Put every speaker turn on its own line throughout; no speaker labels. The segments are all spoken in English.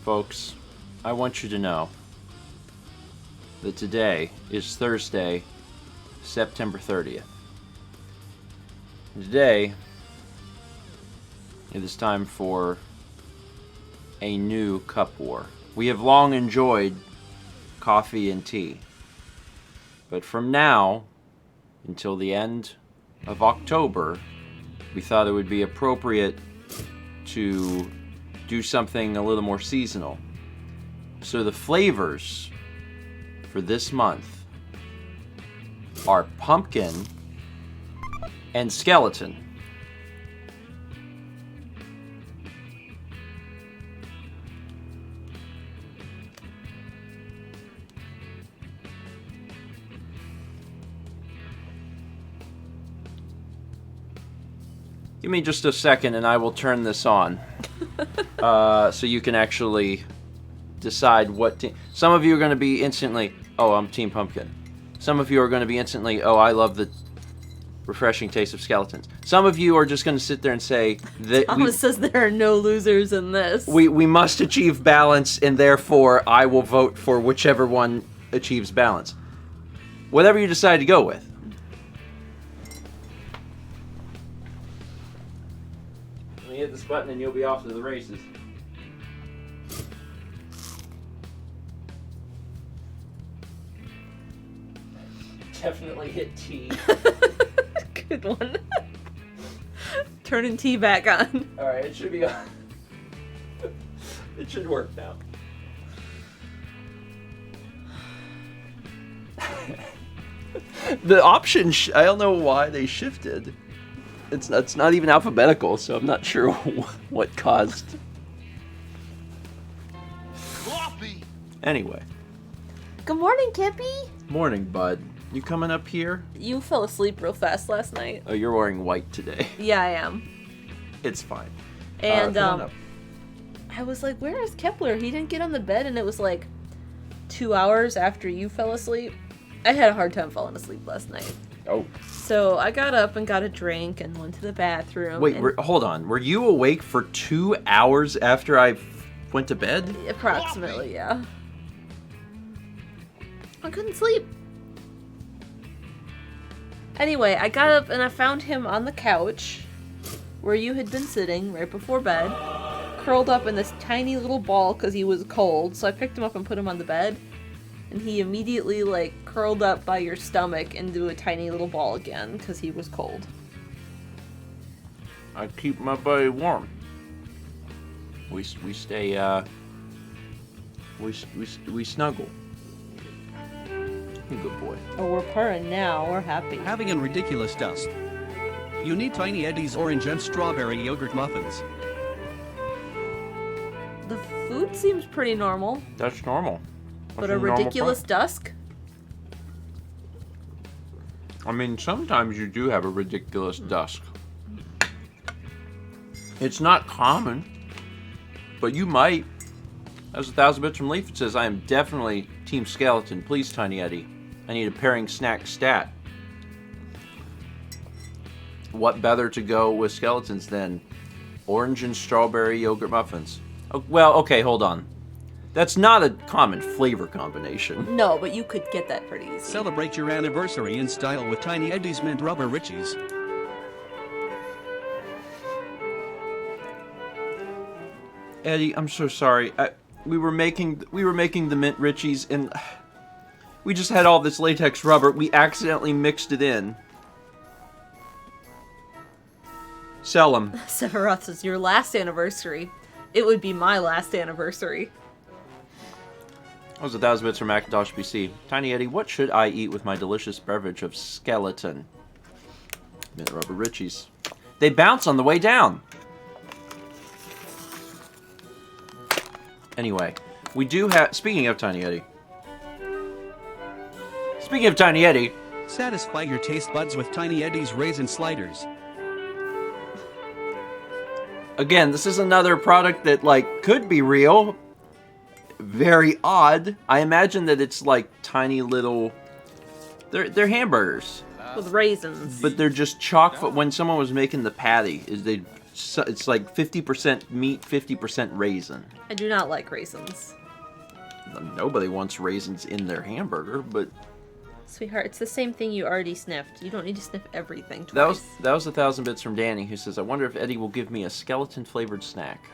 Folks, I want you to know that today is Thursday, September 30th. And today, it is time for a new cup war. We have long enjoyed coffee and tea, but from now until the end of October, we thought it would be appropriate to do something a little more seasonal. So the flavors for this month are pumpkin and skeleton. Give me just a second and I will turn this on. So you can actually decide what team. Some of you are going to be instantly, oh, I'm Team Pumpkin. Some of you are going to be instantly, oh, I love the refreshing taste of skeletons. Some of you are just going to sit there and say that
Thomas says there are no losers in this.
We must achieve balance, and therefore I will vote for whichever one achieves balance. Whatever you decide to go with. Let me hit this button and you'll be off to the races. Definitely hit T.
Good one. Turning T back on.
Alright, it should be on. It should work now. The option, I don't know why they shifted. It's not even alphabetical, so I'm not sure what caused.
Coffee.
Anyway.
Good morning, Kippy.
Morning, bud. You coming up here?
You fell asleep real fast last night.
Oh, you're wearing white today.
Yeah, I am.
It's fine.
And
come on up.
I was like, where is Kepler? He didn't get on the bed, and it was like 2 hours after you fell asleep. I had a hard time falling asleep last night.
Oh.
So I got up and got a drink and went to the bathroom.
Wait, hold on. Were you awake for 2 hours after I went to bed?
Approximately, yeah. I couldn't sleep. Anyway, I got up and I found him on the couch where you had been sitting right before bed, curled up in this tiny little ball because he was cold. So I picked him up and put him on the bed, and he immediately curled up by your stomach into a tiny little ball again because he was cold.
I keep my body warm. We stay we snuggle. Good boy.
Oh, we're purring now. We're happy.
Having a ridiculous dust. You need Tiny Eddie's orange and strawberry yogurt muffins.
The food seems pretty normal.
That's normal.
But a ridiculous dusk?
I mean, sometimes you do have a ridiculous dusk. It's not common, but you might. As 1,000 Bits from Leaf, it says, I am definitely Team Skeleton. Please, Tiny Eddie. I need a pairing snack stat. What better to go with skeletons than orange and strawberry yogurt muffins? Oh, well, okay, hold on. That's not a common flavor combination.
No, but you could get that pretty easy.
Celebrate your anniversary in style with Tiny Eddie's Mint Rubber Richies.
Eddie, I'm so sorry. We were making the Mint Richies, and we just had all this latex rubber. We accidentally mixed it in. Sell them.
Sephiroth says, your last anniversary. It would be my last anniversary.
That was 1,000 Bits from Macintosh PC. Tiny Eddie, what should I eat with my delicious beverage of skeleton? Mint Rubber Richies. They bounce on the way down. Anyway, we do have... Speaking of Tiny Eddie.
Satisfy your taste buds with Tiny Eddie's raisin sliders.
Again, this is another product that, could be real. Very odd. I imagine that it's, tiny little... They're hamburgers.
With raisins.
But they're just chock... When someone was making the patty, they'd it's like 50% meat, 50% raisin.
I do not like raisins.
Nobody wants raisins in their hamburger, but
Sweetheart, it's the same thing you already sniffed. You don't need to sniff everything twice.
that was 1,000 bits from Danny, who says, "I wonder if Eddie will give me a skeleton flavored snack."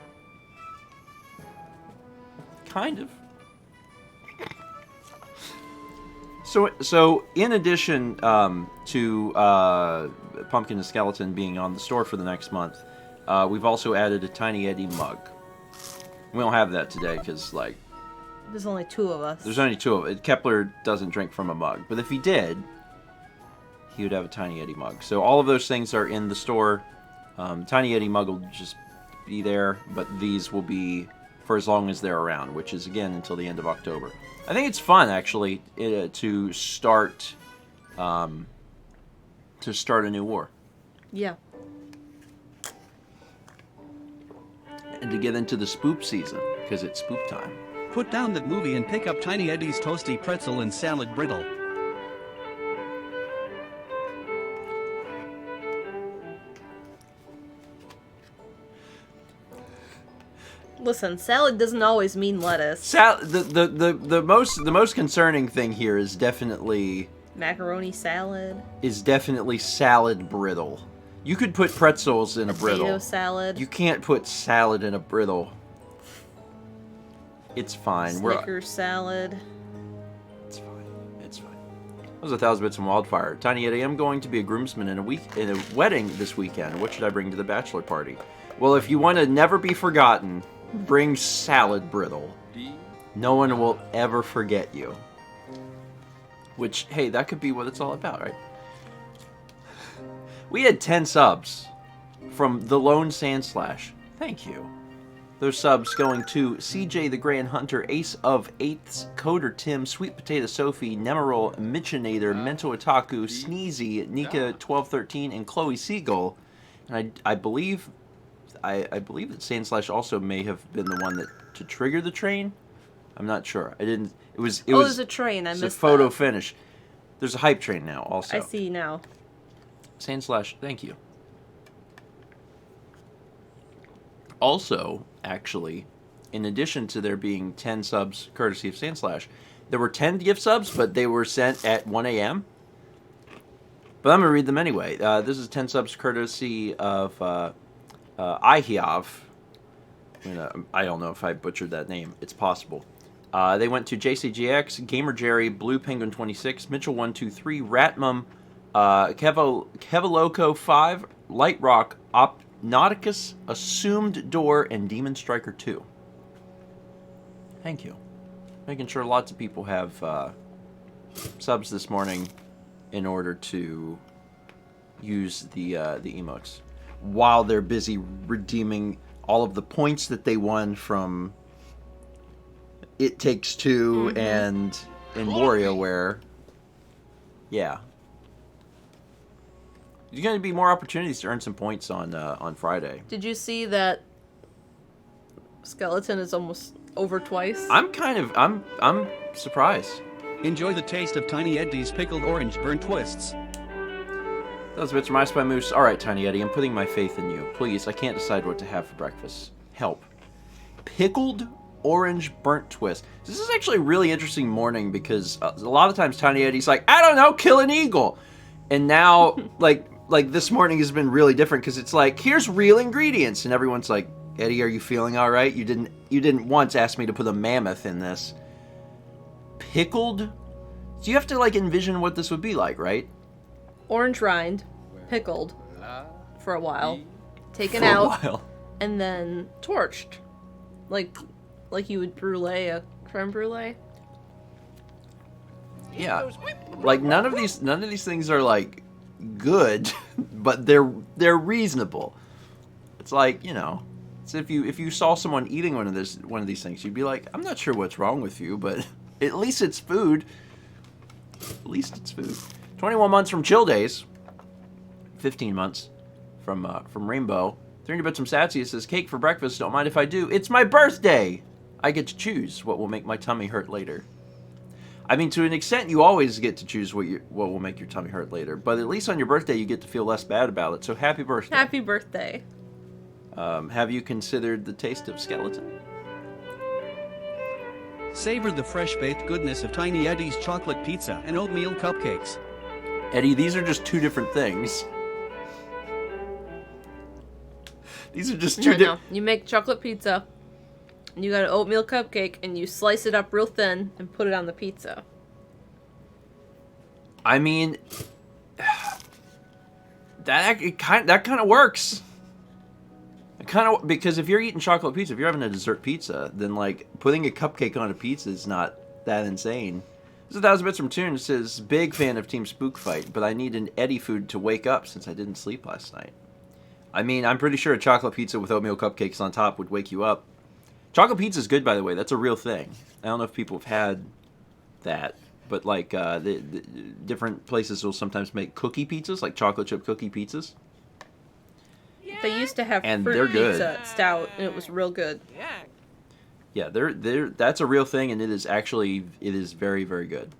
Kind of. So in addition to Pumpkin and Skeleton being on the store for the next month, we've also added a Tiny Eddie mug. We don't have that today because, like,
there's only 2 of us.
there's only 2 of it. Kepler doesn't drink from a mug, but if he did, he would have a Tiny Eddie mug. So all of those things are in the store. Tiny Eddie mug will just be there, but these will be for as long as they're around, which is, again, until the end of October. I think it's fun, actually, to start a new war.
Yeah.
And to get into the spoop season, because it's spoop time.
Put down that movie and pick up Tiny Eddie's toasty pretzel and salad brittle.
Listen, salad doesn't always mean lettuce.
The most concerning thing here is definitely
Macaroni salad.
Salad brittle. You could put pretzels in a brittle.
Potato salad.
You can't put salad in a brittle. It's fine.
Snickers salad.
It's fine. It's fine. That was 1,000 bits from Wildfire. Tiny Eddie, I'm going to be a groomsman in a wedding this weekend. What should I bring to the bachelor party? Well, if you want to never be forgotten, bring salad brittle. No one will ever forget you. Which, hey, that could be what it's all about, right? We had 10 subs from The Lone Sandslash. Thank you. Those subs going to CJ the Grand Hunter, Ace of Eighths, Coder Tim, Sweet Potato Sophie, Nemerol, Michinator, Mental Otaku, Sneezy, Nika1213, and Chloe Seagull. And I believe that Sandslash also may have been the one that to trigger the train. I'm not sure. I didn't. It was.
There's a train. I
missed
missed
a photo
that.
finish. There's a hype train now. Also,
I see now.
Sandslash, thank you. Also, actually, in addition to there being 10 subs courtesy of Sandslash, there were 10 gift subs, but they were sent at 1 a.m. But I'm going to read them anyway. This is 10 subs courtesy of Ihiav. I don't know if I butchered that name. It's possible. They went to JCGX, Gamer Jerry, Blue Penguin 26, Mitchell 123, Ratmum, Kevaloco 5, Light Rock, Nauticus, Assumed Door, and Demon Striker 2. Thank you. Making sure lots of people have subs this morning in order to use the emotes while they're busy redeeming all of the points that they won from It Takes Two and in WarioWare. Yeah. There's going to be more opportunities to earn some points on Friday.
Did you see that Skeleton is almost over twice?
I'm surprised.
Enjoy the taste of Tiny Eddie's pickled orange burnt twists.
Those bits from I Spy Moose. All right, Tiny Eddie, I'm putting my faith in you. Please, I can't decide what to have for breakfast. Help. Pickled orange burnt twist. This is actually a really interesting morning because a lot of times Tiny Eddie's like, I don't know, kill an eagle. And now, like this morning has been really different because it's like, here's real ingredients, and everyone's like, Eddie, are you feeling all right? You didn't once ask me to put a mammoth in this. Pickled? So you have to like envision what this would be like, right?
Orange rind, pickled for a while, taken
For a
out,
while.
and then torched, like you would brulee a creme brulee.
Yeah, like none of these things are like good, but they're reasonable. It's like, you know, it's if you saw someone eating one of these things, you'd be like, I'm not sure what's wrong with you, but at least it's food. At least it's food. 21 months from Chill Days. 15 months from Rainbow. 300 bits from Satsy. It says, cake for breakfast. Don't mind if I do. It's my birthday. I get to choose what will make my tummy hurt later. I mean, to an extent, you always get to choose what will make your tummy hurt later. But at least on your birthday, you get to feel less bad about it. So happy birthday.
Happy birthday.
Have you considered the taste of skeleton?
Savor the fresh-baked goodness of Tiny Eddie's chocolate pizza and oatmeal cupcakes.
Eddie, these are just two different things. These are just two different...
You make chocolate pizza, and you got an oatmeal cupcake, and you slice it up real thin and put it on the pizza.
I mean, that kind of works. Because if you're eating chocolate pizza, if you're having a dessert pizza, then like putting a cupcake on a pizza is not that insane. This is 1,000 Bits from Toon. It says, big fan of Team Spook Fight, but I need an Eddie food to wake up since I didn't sleep last night. I mean, I'm pretty sure a chocolate pizza with oatmeal cupcakes on top would wake you up. Chocolate pizza is good, by the way. That's a real thing. I don't know if people have had that, but like the different places will sometimes make cookie pizzas, like chocolate chip cookie pizzas.
They used to have
And
fruit
they're good.
pizza stout, and it was real good.
Yeah, that's a real thing, and it is very, very good.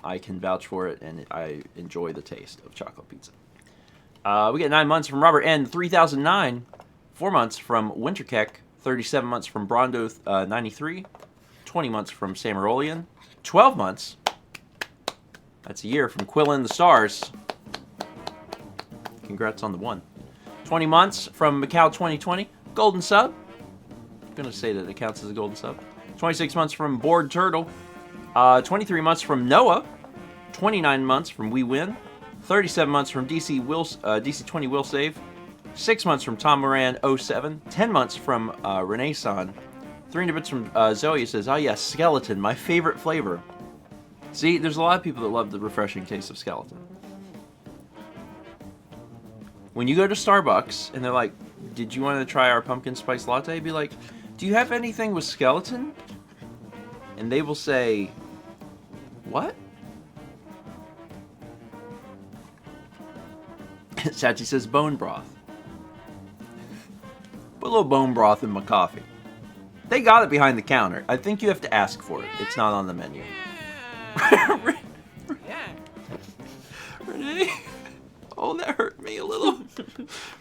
I can vouch for it, and I enjoy the taste of chocolate pizza. We get 9 months from Robert N. 3009, 4 months from Winterkeck, 37 months from Brondo 93, 20 months from Samarolian, 12 months, that's a year, from Quillin the Stars. Congrats on the one. 20 months from Macau 2020, golden sub. I'm going to say that it counts as a golden sub. 26 months from Bored Turtle. 23 months from Noah. 29 months from We Win. 37 months from DC20 Will Save. 6 months from Tom Moran 07. 10 months from Renee San. 300 bits from Zoe says, oh yes, skeleton, my favorite flavor. See, there's a lot of people that love the refreshing taste of skeleton. When you go to Starbucks and they're like, did you want to try our pumpkin spice latte? Be like, do you have anything with skeleton? And they will say, what? Sachi says bone broth. Put a little bone broth in my coffee. They got it behind the counter. I think you have to ask for it. It's not on the menu. Renee? Oh, that hurt me a little.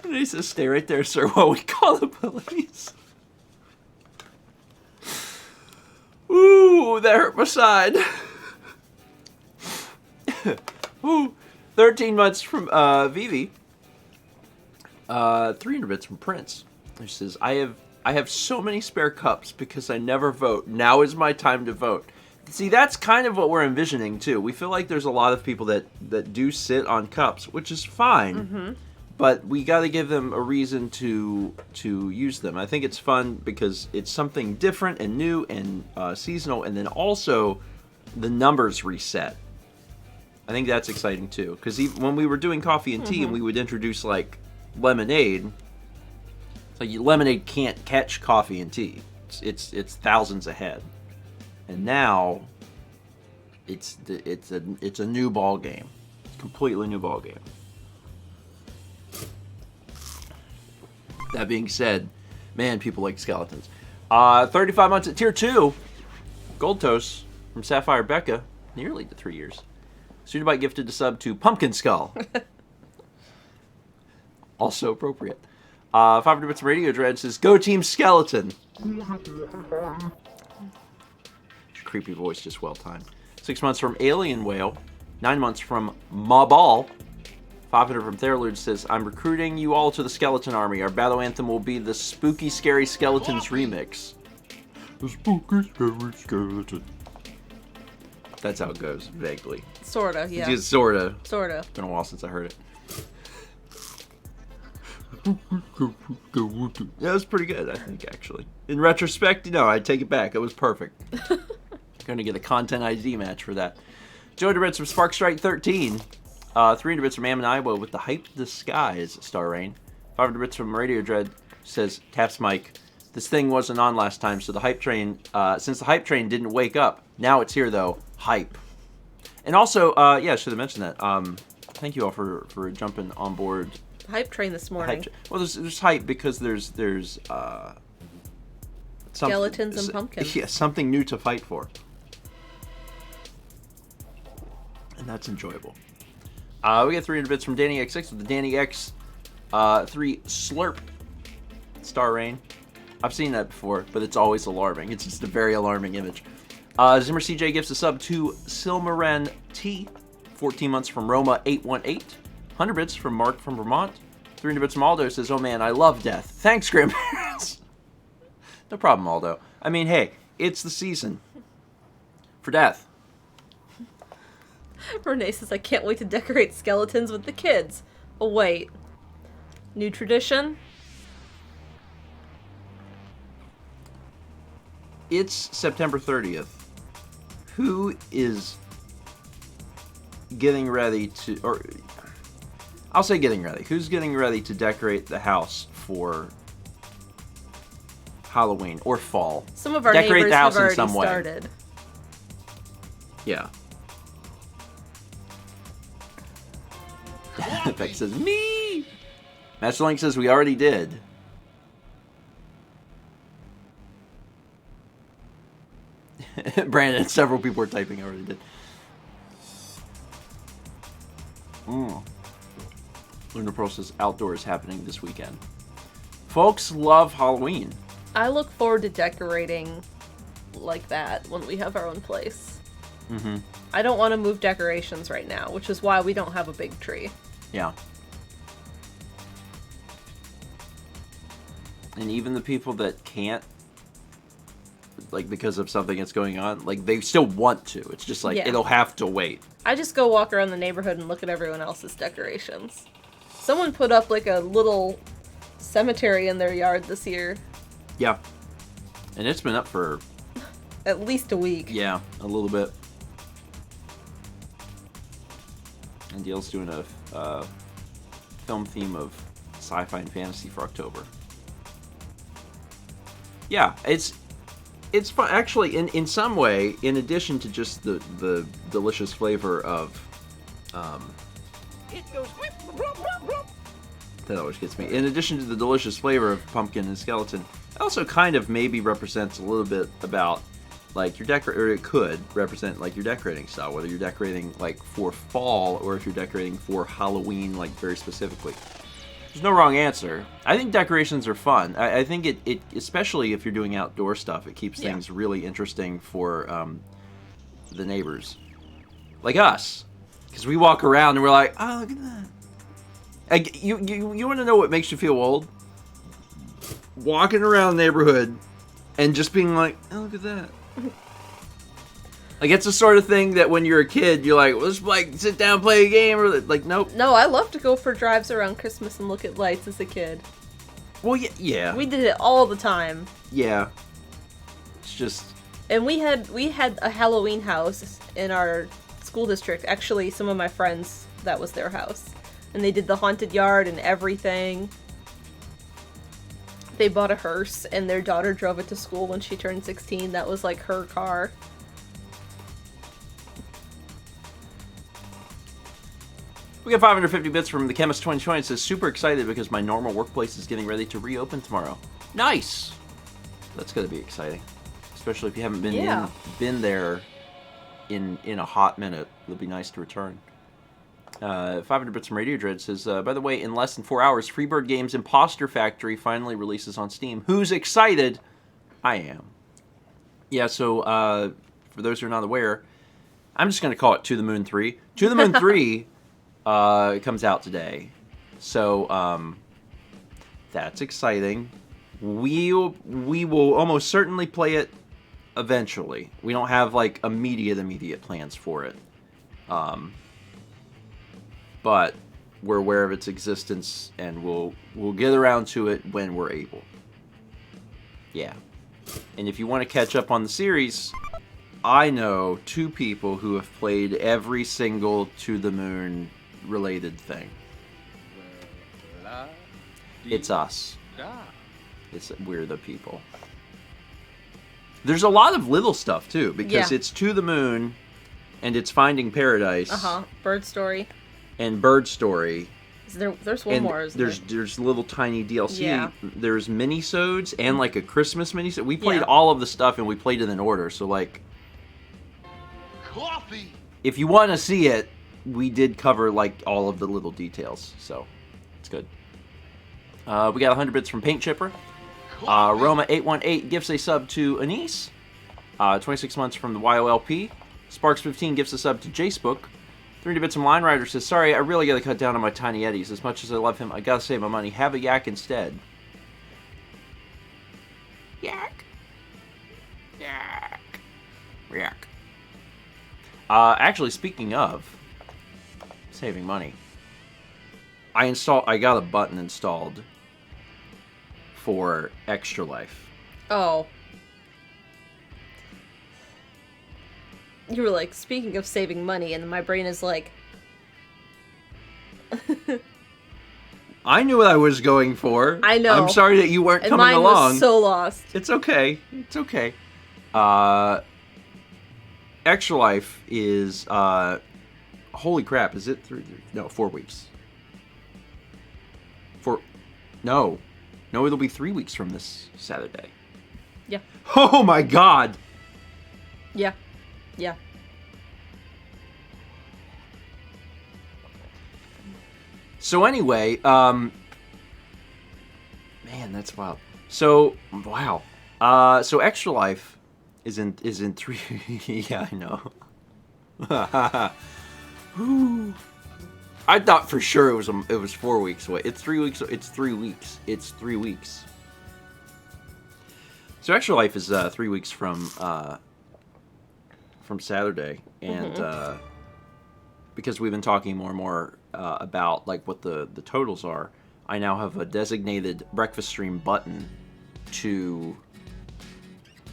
Renee says, stay right there, sir, while we call the police. Ooh, that hurt my side. Ooh, 13 months from Vivi. 300 bits from Prince. He says, I have so many spare cups because I never vote. Now is my time to vote. See, that's kind of what we're envisioning, too. We feel like there's a lot of people that do sit on cups, which is fine. Mm-hmm. But we got to give them a reason to use them. I think it's fun because it's something different and new and seasonal. And then also, the numbers reset. I think that's exciting, too. Because when we were doing coffee and tea and we would introduce, like, lemonade, it's like lemonade can't catch coffee and tea. It's thousands ahead. And now, it's a new ball game, completely new ball game. That being said, man, people like skeletons. 35 months at tier 2, Gold Toast from Sapphire Becca, nearly to 3 years. Studibite gifted a sub to Pumpkin Skull, also appropriate. 500 bits of Radio Dread says, "Go Team Skeleton." Creepy voice, just well timed. 6 months from Alien Whale. 9 months from Mabal. 500 from Theralude says, I'm recruiting you all to the Skeleton Army. Our battle anthem will be the Spooky Scary Skeletons remix. The Spooky Scary Skeleton. That's how it goes, vaguely.
Sorta, yeah.
Just sorta.
Sorta.
It's been a while since I heard it. Yeah, it was pretty good, I think, actually. In retrospect, no, I take it back. It was perfect. Going to get a content ID match for that. 200 bits from Spark Strike 13. 300 bits from Ammon Iowa with the Hype Disguise Star Rain. 500 bits from Radio Dread says, Taps Mike, this thing wasn't on last time, so the hype train, since the hype train didn't wake up, now it's here though. Hype. And also, yeah, I should have mentioned that. Thank you all for jumping on board.
The hype train this morning.
Well, there's hype because there's
skeletons and pumpkins.
Yeah, something new to fight for. And that's enjoyable. We get 300 bits from Danny X6 with the Danny X 3 Slurp. Star Rain. I've seen that before, but it's always alarming. It's just a very alarming image. Zimmer CJ gives a sub to Silmaren T. 14 months from Roma 818. 100 bits from Mark from Vermont. 300 bits from Aldo says, oh man, I love death. Thanks, grandparents. No problem, Aldo. I mean, hey, it's the season for death.
Renee says, I can't wait to decorate skeletons with the kids. Oh, wait. New tradition?
It's September 30th. Who is getting ready to, or I'll say getting ready. Who's getting ready to decorate the house for Halloween or fall?
Some of our
Decorate
neighbors
the house
have
in
already
some way.
started.
Yeah. Beck says, me! Master Link says, we already did. Brandon, several people are typing, I already did. Lunar Pearl says, outdoors happening this weekend. Folks love Halloween.
I look forward to decorating like that when we have our own place.
Mm-hmm.
I don't want to move decorations right now, which is why we don't have a big tree.
Yeah. And even the people that can't, like, because of something that's going on, like, they still want to. It's just like,
Yeah.
it'll have to wait.
I just go walk around the neighborhood and look at everyone else's decorations. Someone put up, like, a little cemetery in their yard this year.
Yeah. And it's been up for,
At least a week.
yeah, a little bit. And Dale's doing a film theme of sci-fi and fantasy for October. Yeah, it's fun. Actually, in some way, in addition to just the delicious flavor of,
It goes
that always gets me. In addition to the delicious flavor of pumpkin and skeleton, it also kind of maybe represents a little bit about, like, your or it could represent, like, your decorating style, whether you're decorating, like, for fall or if you're decorating for Halloween, like, very specifically. There's no wrong answer. I think decorations are fun. I think it especially if you're doing outdoor stuff, it keeps things really interesting for the neighbors. Like us. Because we walk around and we're like, oh, look at that. You want to know what makes you feel old? Walking around the neighborhood and just being like, oh, look at that. Like, it's the sort of thing that when you're a kid, you're like, well, let's, like, sit down and play a game, or, like, nope.
No, I love to go for drives around Christmas and look at lights as a kid.
Well, yeah.
We did it all the time.
Yeah. It's just...
And we had a Halloween house in our school district. Actually, some of my friends, that was their house. And they did the haunted yard and everything. They bought a hearse, and their daughter drove it to school when she turned 16. That was, like, her car.
We got 550 bits from the Chemist 2020. It says, super excited because my normal workplace is getting ready to reopen tomorrow. Nice! That's going to be exciting. Especially if you haven't been there in a hot minute. It'll be nice to return. 500 bits from Radio Dread says, by the way, in less than 4 hours, Freebird Games Imposter Factory finally releases on Steam. Who's excited? I am. Yeah, so for those who are not aware, I'm just going to call it To the Moon 3. To the Moon 3 comes out today. So that's exciting. We will almost certainly play it eventually. We don't have, like, immediate plans for it. But we're aware of its existence, and we'll get around to it when we're able. Yeah. And if you want to catch up on the series, I know 2 people who have played every single To the Moon related thing. It's us. We're the people. There's a lot of little stuff too, because it's To the Moon, and it's Finding Paradise.
Bird Story.
And Bird Story.
There's one more, isn't there?
There's little tiny DLC.
Yeah.
There's minisodes and, like, a Christmas minisode. We played all of the stuff, and we played it in order. So, like,
coffee.
If you want to see it, we did cover, like, all of the little details. So it's good. We got 100 bits from Paint Chipper. Roma818 gives a sub to Anise. 26 months from the YOLP. Sparks15 gives a sub to Jacebook. 3 bits from Line Rider says, sorry, I really gotta cut down on my Tiny Eddies. As much as I love him, I gotta save my money. Have a yak instead. Yak. Yak. Yak. Actually, speaking of saving money, I got a button installed for Extra Life.
Oh. You were like, speaking of saving money, and my brain is like...
I knew what I was going for.
I know.
I'm sorry that you weren't
and
coming
mine
along.
Was so lost.
It's okay. It's okay. Extra Life is, holy crap, is it 4 weeks? No, it'll be 3 weeks from this Saturday.
Yeah.
Oh my god!
Yeah. Yeah.
So anyway, man, that's wild. So, wow. So Extra Life is in 3... yeah, I know. I thought for sure it was 4 weeks away. It's 3 weeks. It's 3 weeks. It's 3 weeks. So Extra Life is 3 weeks from Saturday, and because we've been talking more and more about like what the totals are, I now have a designated breakfast stream button to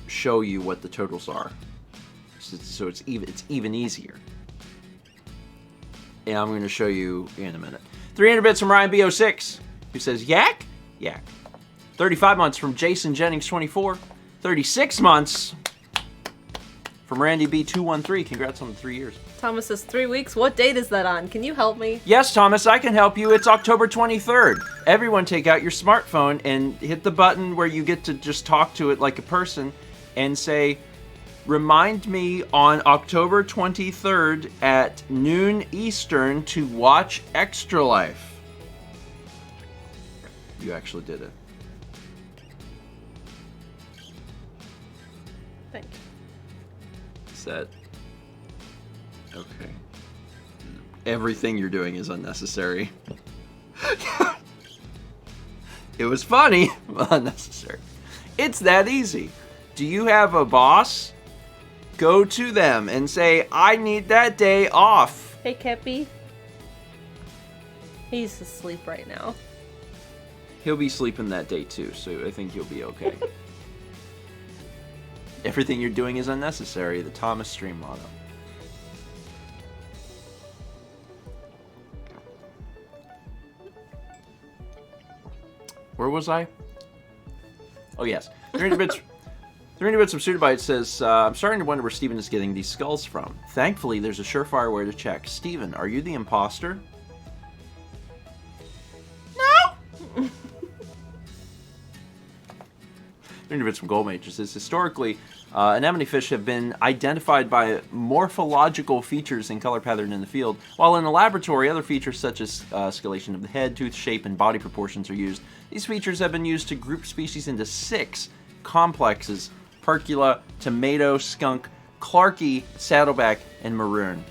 show you what the totals are. So it's even easier. And I'm going to show you in a minute. 300 bits from Ryan B06, who says, yak? Yak. 35 months from Jason Jennings 24. 36 months from Randy B213. Congrats on the 3 years.
Thomas says 3 weeks. What date is that on? Can you help me?
Yes, Thomas, I can help you. It's October 23rd. Everyone take out your smartphone and hit the button where you get to just talk to it like a person and say, remind me on October 23rd at noon Eastern to watch Extra Life. You actually did it.
Thank you.
Set. Okay. Everything you're doing is unnecessary. It was funny, but unnecessary. It's that easy. Do you have a boss? Go to them and say, I need that day off.
Hey, Kepi. He's asleep right now.
He'll be sleeping that day too, so I think you'll be okay. Everything you're doing is unnecessary, the Thomas Stream motto. Where was I? Oh, yes. 300 bits of Sudabite says, I'm starting to wonder where Steven is getting these skulls from. Thankfully, there's a surefire way to check. Steven, are you the imposter? No! 300 bits from Goldmage says, historically, anemone fish have been identified by morphological features and color pattern in the field, while in the laboratory, other features such as scalation of the head, tooth shape, and body proportions are used. These features have been used to group species into 6 complexes: Percula, Tomato, Skunk, Clarky, Saddleback, and Maroon.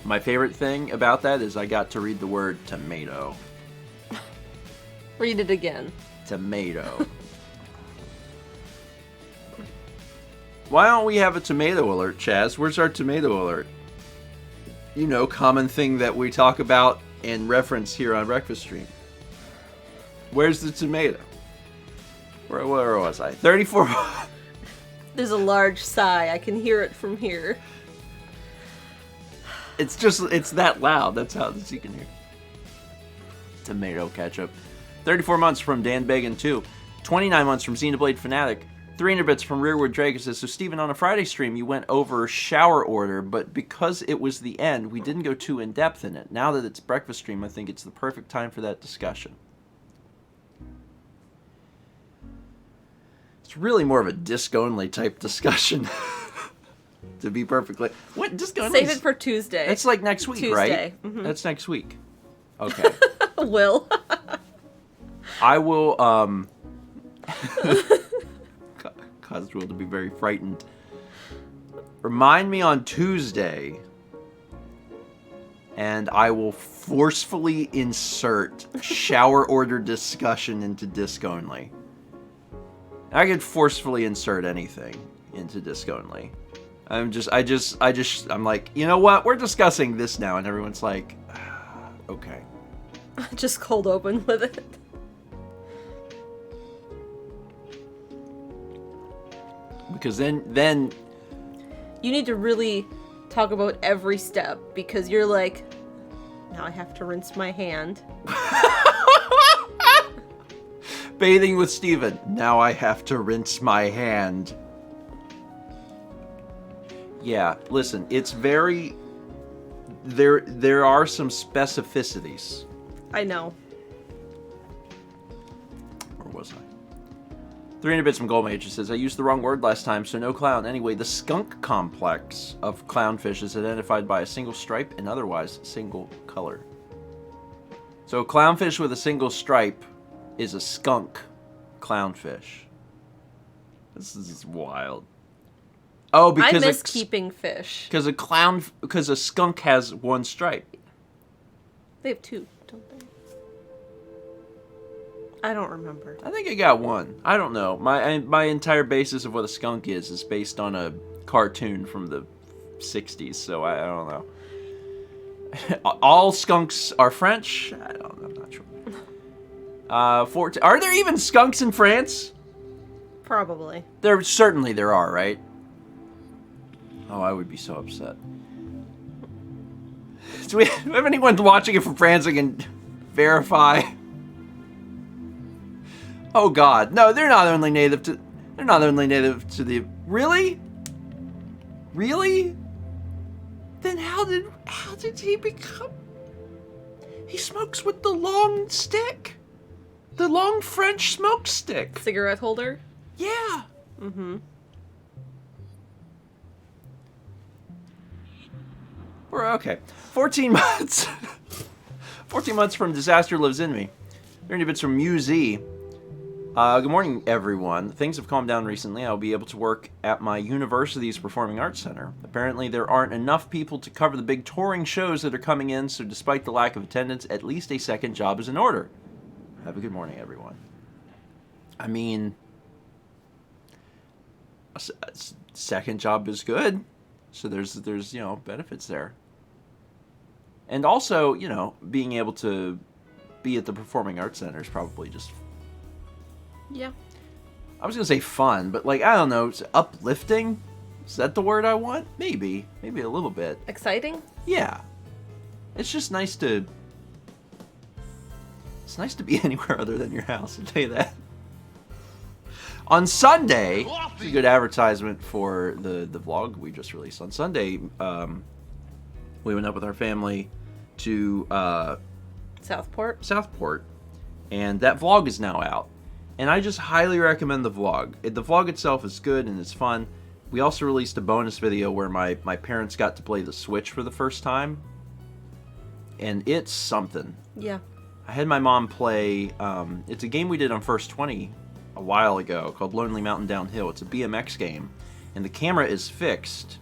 My favorite thing about that is I got to read the word tomato.
Read it again.
Tomato. Why don't we have a tomato alert, Chaz? Where's our tomato alert? You know, common thing that we talk about and reference here on Breakfast Stream. Where's the tomato? Where was I? 34...
There's a large sigh. I can hear it from here.
It's that loud. That's how you can hear. Tomato ketchup. 34 months from Dan Began 2. 29 months from Xenoblade Fanatic. 300 bits from Rearward Dragon says, so Steven, on a Friday stream, you went over shower order, but because it was the end, we didn't go too in-depth in it. Now that it's breakfast stream, I think it's the perfect time for that discussion. It's really more of a disc-only type discussion. To be perfectly... What? Disc-only?
Save it for Tuesday.
It's like next week,
Tuesday.
right? Mm-hmm. That's next week. Okay.
Will.
I will, Caused Will to be very frightened. Remind me on Tuesday, and I will forcefully insert shower order discussion into disc only. I could forcefully insert anything into disc only. I'm like, you know what? We're discussing this now, and everyone's like, okay.
Just cold open with it.
Because then
You need to really talk about every step, because you're like, now I have to rinse my hand.
bathing with Steven. Now I have to rinse my hand. Yeah, listen, it's very... There are some specificities.
I know.
Or was I? 300 bits from Gold Major says, I used the wrong word last time, so no clown. Anyway, the skunk complex of clownfish is identified by a single stripe and otherwise single color. So a clownfish with a single stripe is a skunk clownfish. This is wild. Oh, because
I miss keeping fish.
Because a skunk has one stripe.
They have two, don't they? I don't remember.
I think I got one. I don't know. My entire basis of what a skunk is based on a cartoon from the 60s, so I don't know. All skunks are French? I don't know. I'm not sure. 14. Are there even skunks in France?
Probably.
There are, right? Oh, I would be so upset. Do we have anyone watching it from France that can verify? Oh God, no! They're not only native to the. Really? Really? Then how did he become? He smokes with the long stick, the long French smoke stick.
Cigarette holder?
Yeah.
Mm-hmm.
We're okay. 14 months. 14 months from Disaster Lives in Me. 30 bits from MuZ. Good morning, everyone. Things have calmed down recently. I'll be able to work at my university's Performing Arts Center. Apparently, there aren't enough people to cover the big touring shows that are coming in, so despite the lack of attendance, at least a second job is in order. Have a good morning, everyone. I mean, a second job is good, so there's benefits there. And also, being able to be at the Performing Arts Center is probably just...
Yeah.
I was going to say fun, but, I don't know, it's uplifting? Is that the word I want? Maybe. Maybe a little bit.
Exciting?
Yeah. It's just nice to... It's nice to be anywhere other than your house, I'll tell you that. On Sunday, it's a good advertisement for the vlog we just released. On Sunday, we went up with our family to Southport, and that vlog is now out. And I just highly recommend the vlog. The vlog itself is good and it's fun. We also released a bonus video where my parents got to play the Switch for the first time. And it's something.
Yeah.
I had my mom play, it's a game we did on First 20 a while ago called Lonely Mountain Downhill. It's a BMX game. And the camera is fixed.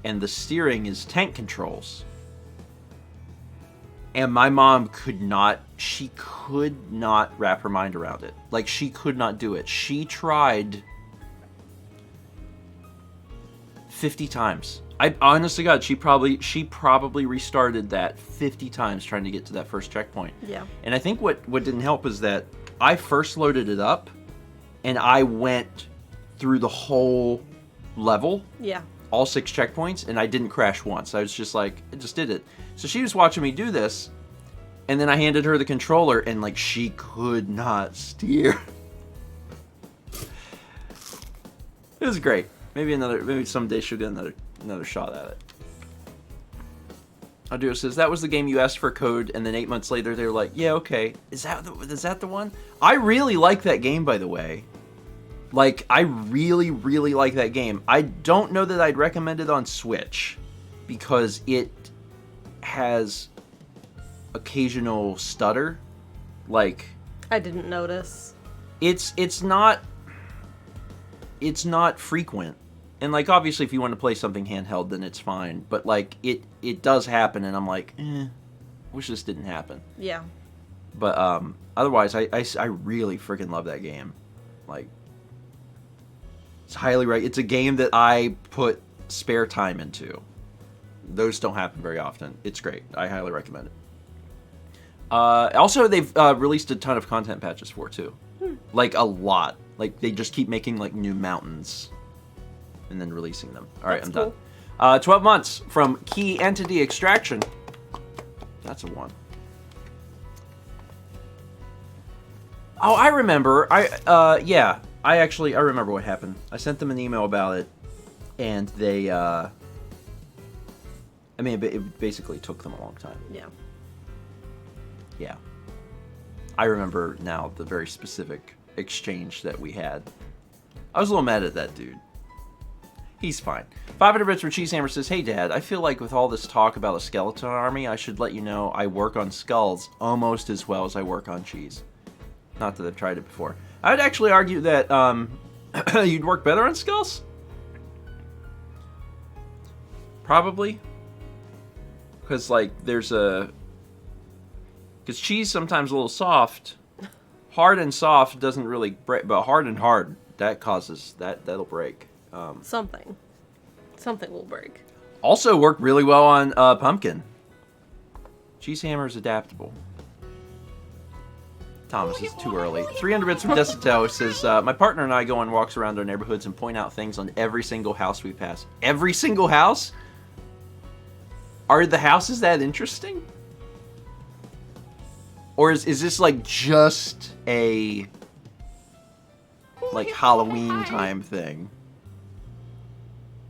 And the steering is tank controls. And my mom could not wrap her mind around it. She could not do it. She tried 50 times. I honestly, God, she probably restarted that 50 times trying to get to that first checkpoint.
Yeah.
And I think what didn't help is that I first loaded it up, and I went through the whole level.
Yeah.
All 6 checkpoints, and I didn't crash once. I was just I just did it. So she was watching me do this, and then I handed her the controller, and she could not steer. It was great. Maybe someday she'll get another shot at it. Audio says, that was the game you asked for code, and then 8 months later they were like, yeah, okay. Is that the one? I really like that game, by the way. I really, really like that game. I don't know that I'd recommend it on Switch, because it has occasional stutter.
I didn't notice.
it's not frequent. And like obviously if you want to play something handheld then it's fine, but like it does happen and I'm like, wish this didn't happen.
Yeah.
But otherwise I really freaking love that game. Like it's highly it's a game that I put spare time into. Those don't happen very often. It's great. I highly recommend it. Also, they've released a ton of content patches for it, too. Like, a lot. Like, they just keep making, like, new mountains and then releasing them. All right, I'm done. 12 months from Key Entity Extraction. That's a 1. Oh, I remember. I remember what happened. I sent them an email about it, and they, it basically took them a long time.
Yeah.
Yeah. I remember now the very specific exchange that we had. I was a little mad at that dude. He's fine. 500 bits for Cheesehammer says, "Hey Dad, I feel like with all this talk about a skeleton army, I should let you know I work on skulls almost as well as I work on cheese." Not that I've tried it before. I'd actually argue that you'd work better on skulls. Probably. Because, like, because cheese sometimes a little soft. Hard and soft doesn't really break, but hard and hard, that'll break.
Something will break.
Also worked really well on pumpkin. Cheesehammer is adaptable. Thomas, it's too early. 300 bits from Desitel says, "My partner and I go on walks around our neighborhoods and point out things on every single house we pass." Every single house? Are the houses that interesting? Or is this like just a like Halloween time thing?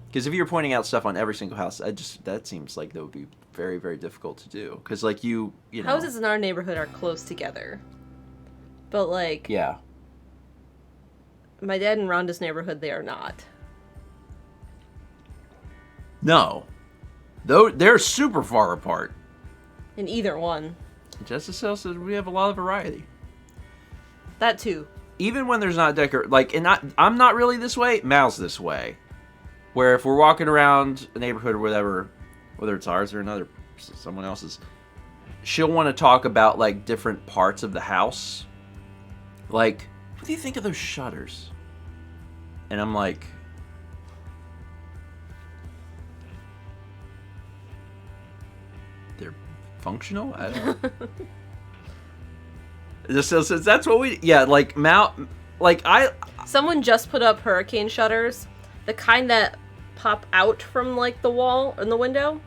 Because if you're pointing out stuff on every single house, that seems like that would be very, very difficult to do. Because like you know,
houses in our neighborhood are close together, but like
yeah,
my dad and Rhonda's neighborhood, they are not.
No, though they're super far apart.
In either one.
Justice Hill says we have a lot of variety.
That too.
Even when there's not I'm not really this way. Mal's this way. Where if we're walking around a neighborhood or whatever, whether it's ours or someone else's, she'll want to talk about like different parts of the house. Like, what do you think of those shutters? And I'm like, they're functional? I don't know. Just says that's what we... Yeah, like, someone
just put up hurricane shutters. The kind that pop out from, like, the wall and the window.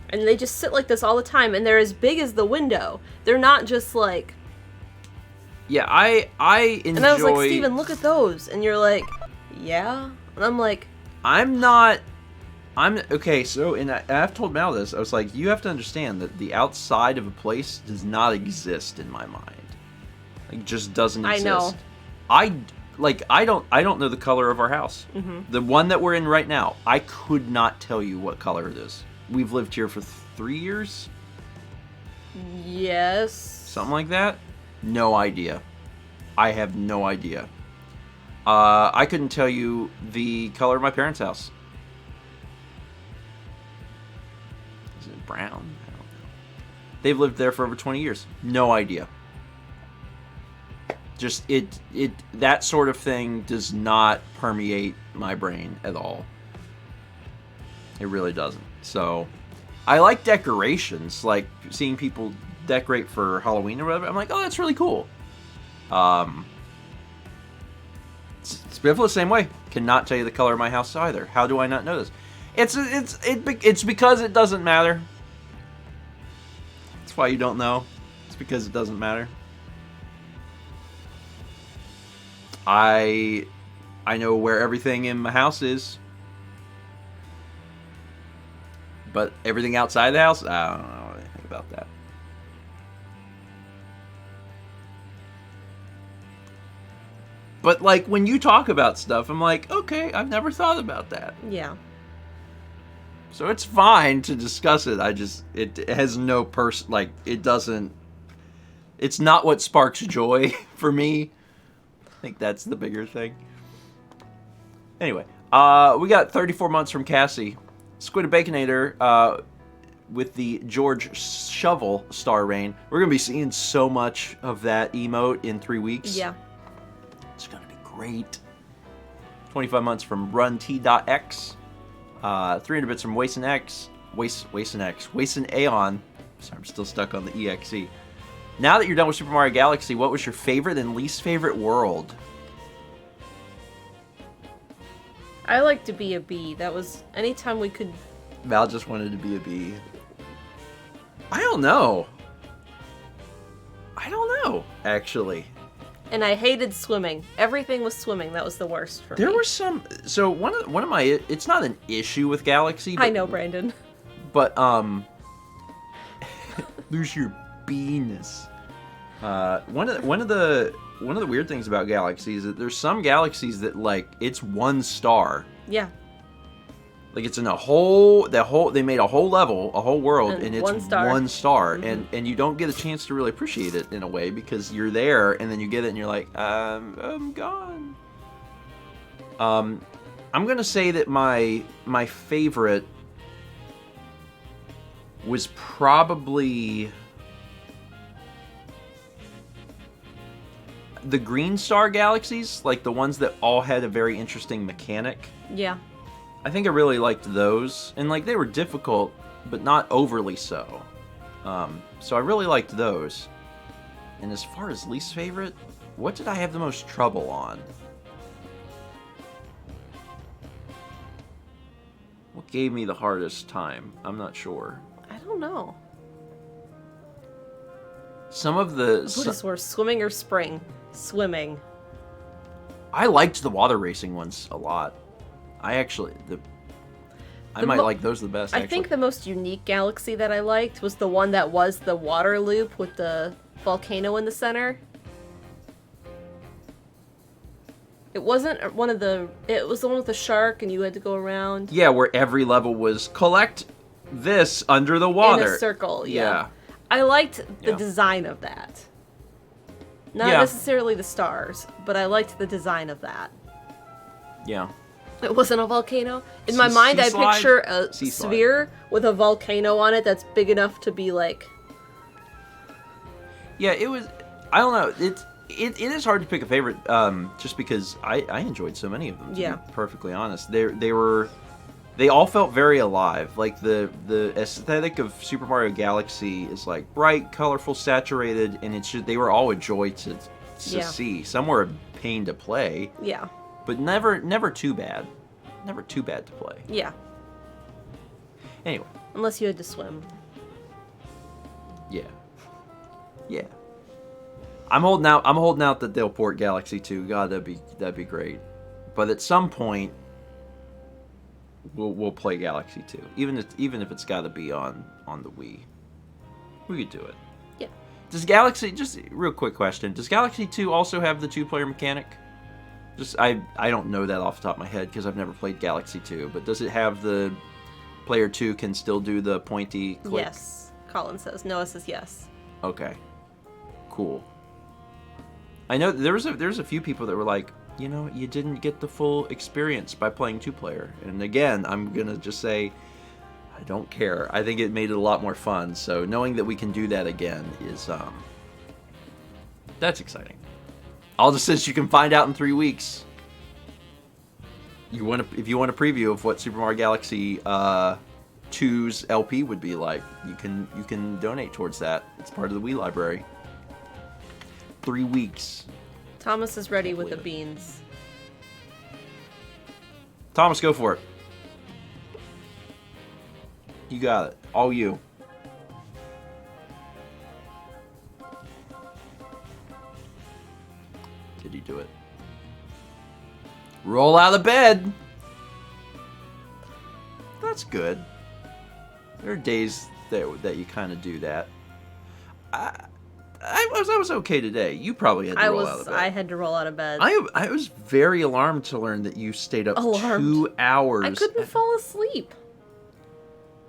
And they just sit like this all the time. And they're as big as the window. They're not just, like...
Yeah, I enjoy...
And I was like, "Steven, look at those." And you're like, "Yeah?" And I'm like...
Okay, so, and I've told Mal this, I was like, you have to understand that the outside of a place does not exist in my mind. Like, just doesn't exist.
I know.
I don't know the color of our house.
Mm-hmm.
The one that we're in right now, I could not tell you what color it is. We've lived here for 3 years?
Yes.
Something like that? No idea. I have no idea. I couldn't tell you the color of my parents' house. Is it brown? I don't know. They've lived there for over 20 years. No idea. Just that sort of thing does not permeate my brain at all. It really doesn't. So, I like decorations, like seeing people decorate for Halloween or whatever. I'm like, oh, that's really cool. Spiffle the same way. Cannot tell you the color of my house either. How do I not know this? It's because it doesn't matter. That's why you don't know. It's because it doesn't matter. I know where everything in my house is. But everything outside the house, I don't know anything about that. But, like, when you talk about stuff, I'm like, okay, I've never thought about that.
Yeah.
So it's fine to discuss it. It has no it It's not what sparks joy for me. I think that's the bigger thing. Anyway, we got 34 months from Cassie. Squid and Baconator with the George Shovel Star Rain. We're going to be seeing so much of that emote in 3 weeks.
Yeah.
It's going to be great. 25 months from RunT.X. 300 bits from Wason X. Wason Aeon. Sorry, I'm still stuck on the EXE. Now that you're done with Super Mario Galaxy, what was your favorite and least favorite world?
I like to be a bee. That was anytime we could.
Val just wanted to be a bee. I don't know, actually.
And I hated swimming. Everything was swimming. That was the worst for me.
There were some. So one of my. It's not an issue with Galaxy. But,
I know, Brandon.
But lose your beeness. One of the weird things about Galaxy is that there's some galaxies that like it's 1 star.
Yeah.
Like it's in they made a whole level, a whole world, and it's
1 star.
1 star.
Mm-hmm.
And you don't get a chance to really appreciate it in a way because you're there and then you get it and you're like, I'm gone. I'm gonna say that my favorite was probably the green star galaxies, like the ones that all had a very interesting mechanic.
Yeah.
I think I really liked those, and like they were difficult, but not overly so. So I really liked those. And as far as least favorite, what did I have the most trouble on? What gave me the hardest time? I'm not sure.
I don't know.
Some of the...
What is worse, swimming or spring? Swimming.
I liked the water racing ones a lot. I actually... I might like those the best,
I think the most unique galaxy that I liked was the one that was the water loop with the volcano in the center. It wasn't one of the... It was the one with the shark and you had to go around.
Yeah, where every level was collect this under the water.
In a circle, yeah. I liked the design of that. Not necessarily the stars, but I liked the design of that.
Yeah.
It wasn't a volcano. In my mind, I picture a sphere with a volcano on it that's big enough to be like...
Yeah, it was... I don't know. It is hard to pick a favorite, just because I enjoyed so many of them, to be perfectly honest. They all felt very alive. Like, the aesthetic of Super Mario Galaxy is, like, bright, colorful, saturated, and it's just, they were all a joy to see. Some were a pain to play.
Yeah.
But never too bad. Never too bad to play.
Yeah.
Anyway.
Unless you had to swim.
Yeah. Yeah. I'm holding out that they'll port Galaxy 2. God, that'd be great. But at some point, we'll play Galaxy 2. Even if it's got to be on the Wii. We could do it.
Yeah.
Does Galaxy, just a real quick question, does Galaxy 2 also have the 2-player mechanic? Just I don't know that off the top of my head because I've never played Galaxy 2, but does it have the player 2 can still do the pointy click?
Yes. Colin says. Noah says yes.
Okay. Cool. I know there's a few people that were like, you know, you didn't get the full experience by playing 2-player. And again, I'm going to just say I don't care. I think it made it a lot more fun. So knowing that we can do that again is that's exciting. All just says you can find out in 3 weeks. If you want a preview of what Super Mario Galaxy 2's LP would be like, you can donate towards that. It's part of the Wii library. 3 weeks.
Thomas is ready with the beans.
Thomas, go for it. You got it. All you. Did he do it? Roll out of bed. That's good. There are days that you kind of do that. I was okay today. You probably had to roll out of bed.
I had to roll out of bed.
I was very alarmed to learn that you stayed up 2 hours.
I couldn't fall asleep.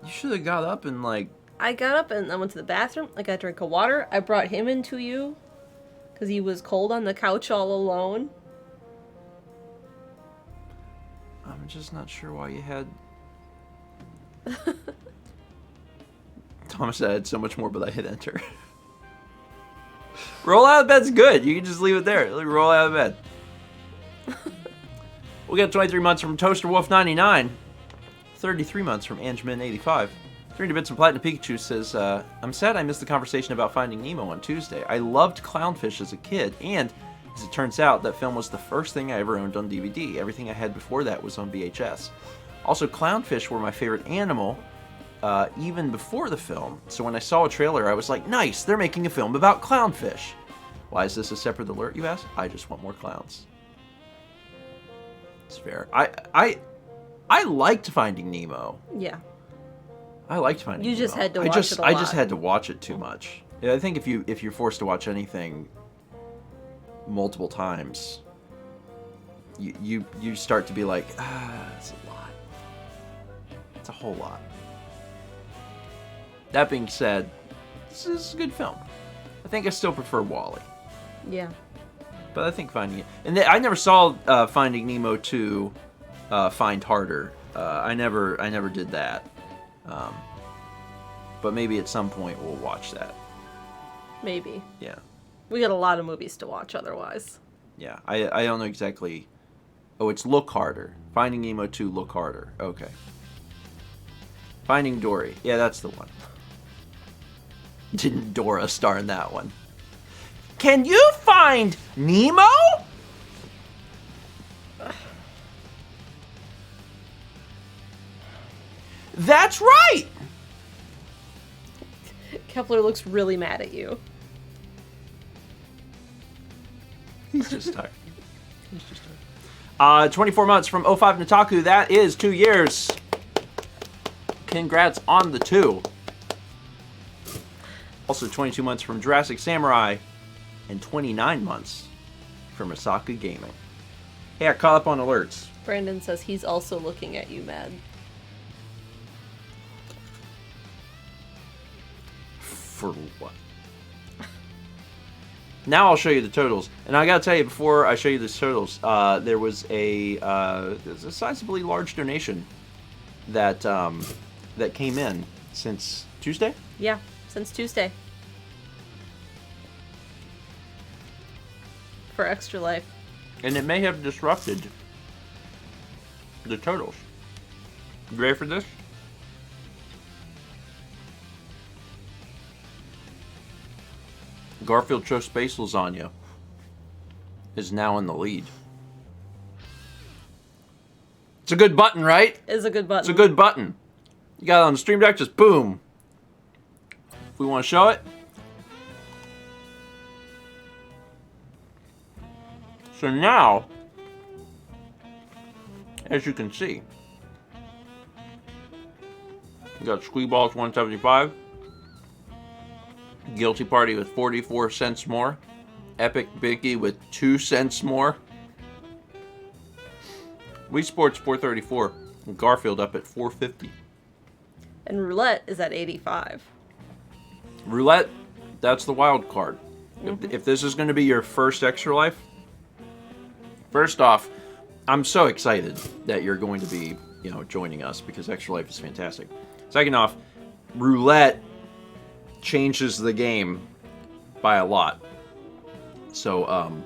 You should have got up and like
I got up and I went to the bathroom. I got a drink of water. I brought him into you because he was cold on the couch all alone.
I'm just not sure why you had... Thomas said I had so much more, but I hit enter. Roll out of bed's good. You can just leave it there. Roll out of bed. We got 23 months from Toaster Wolf 99. 33 months from Angeman 85. 300 Bits from Platinum Pikachu says, I'm sad I missed the conversation about Finding Nemo on Tuesday. I loved Clownfish as a kid, and as it turns out, that film was the first thing I ever owned on DVD. Everything I had before that was on VHS. Also, clownfish were my favorite animal, even before the film. So when I saw a trailer, I was like, nice, they're making a film about clownfish. Why is this a separate alert, you ask? I just want more clowns. It's fair. I liked Finding Nemo.
Yeah.
I liked Finding Nemo.
You just had to watch it a lot.
I just had to watch it too much. Yeah, I think if you're forced to watch anything multiple times, you start to be like, it's a lot. It's a whole lot. That being said, this is a good film. I think I still prefer WALL-E.
Yeah.
But I think Finding it, and I never saw Finding Nemo 2, Find Harder. I never did that. But maybe at some point we'll watch that.
Maybe.
Yeah.
We got a lot of movies to watch otherwise.
Yeah. I don't know exactly. Oh, it's Look Harder. Finding Nemo 2, Look Harder. Okay. Finding Dory. Yeah, that's the one. Didn't Dora star in that one? Can you find Nemo? That's right!
Kepler looks really mad at you.
He's just tired. 24 months from 05 Nataku. That is 2 years. Congrats on the 2. Also 22 months from Jurassic Samurai. And 29 months from Osaka Gaming. Hey, I caught up on alerts.
Brandon says he's also looking at you mad.
For what? Now I'll show you the totals. And I gotta tell you, before I show you the totals, there was a sizably large donation that that came in since Tuesday?
Yeah, since Tuesday. For Extra Life.
And it may have disrupted the totals. You ready for this? Garfield Cho Space Lasagna is now in the lead. It's a good button, right?
It's a good button.
It's a good button. You got it on the Stream Deck, just boom. If we want to show it. So now, as you can see, you got Squeeballs 175, Guilty Party with 44 cents more, Epic Biggie with 2 cents more, Wii Sports 434, and Garfield up at 450.
And Roulette is at 85.
Roulette, that's the wild card. If this is going to be your first Extra Life, first off, I'm so excited that you're going to be, joining us because Extra Life is fantastic. Second off, Roulette changes the game by a lot. So,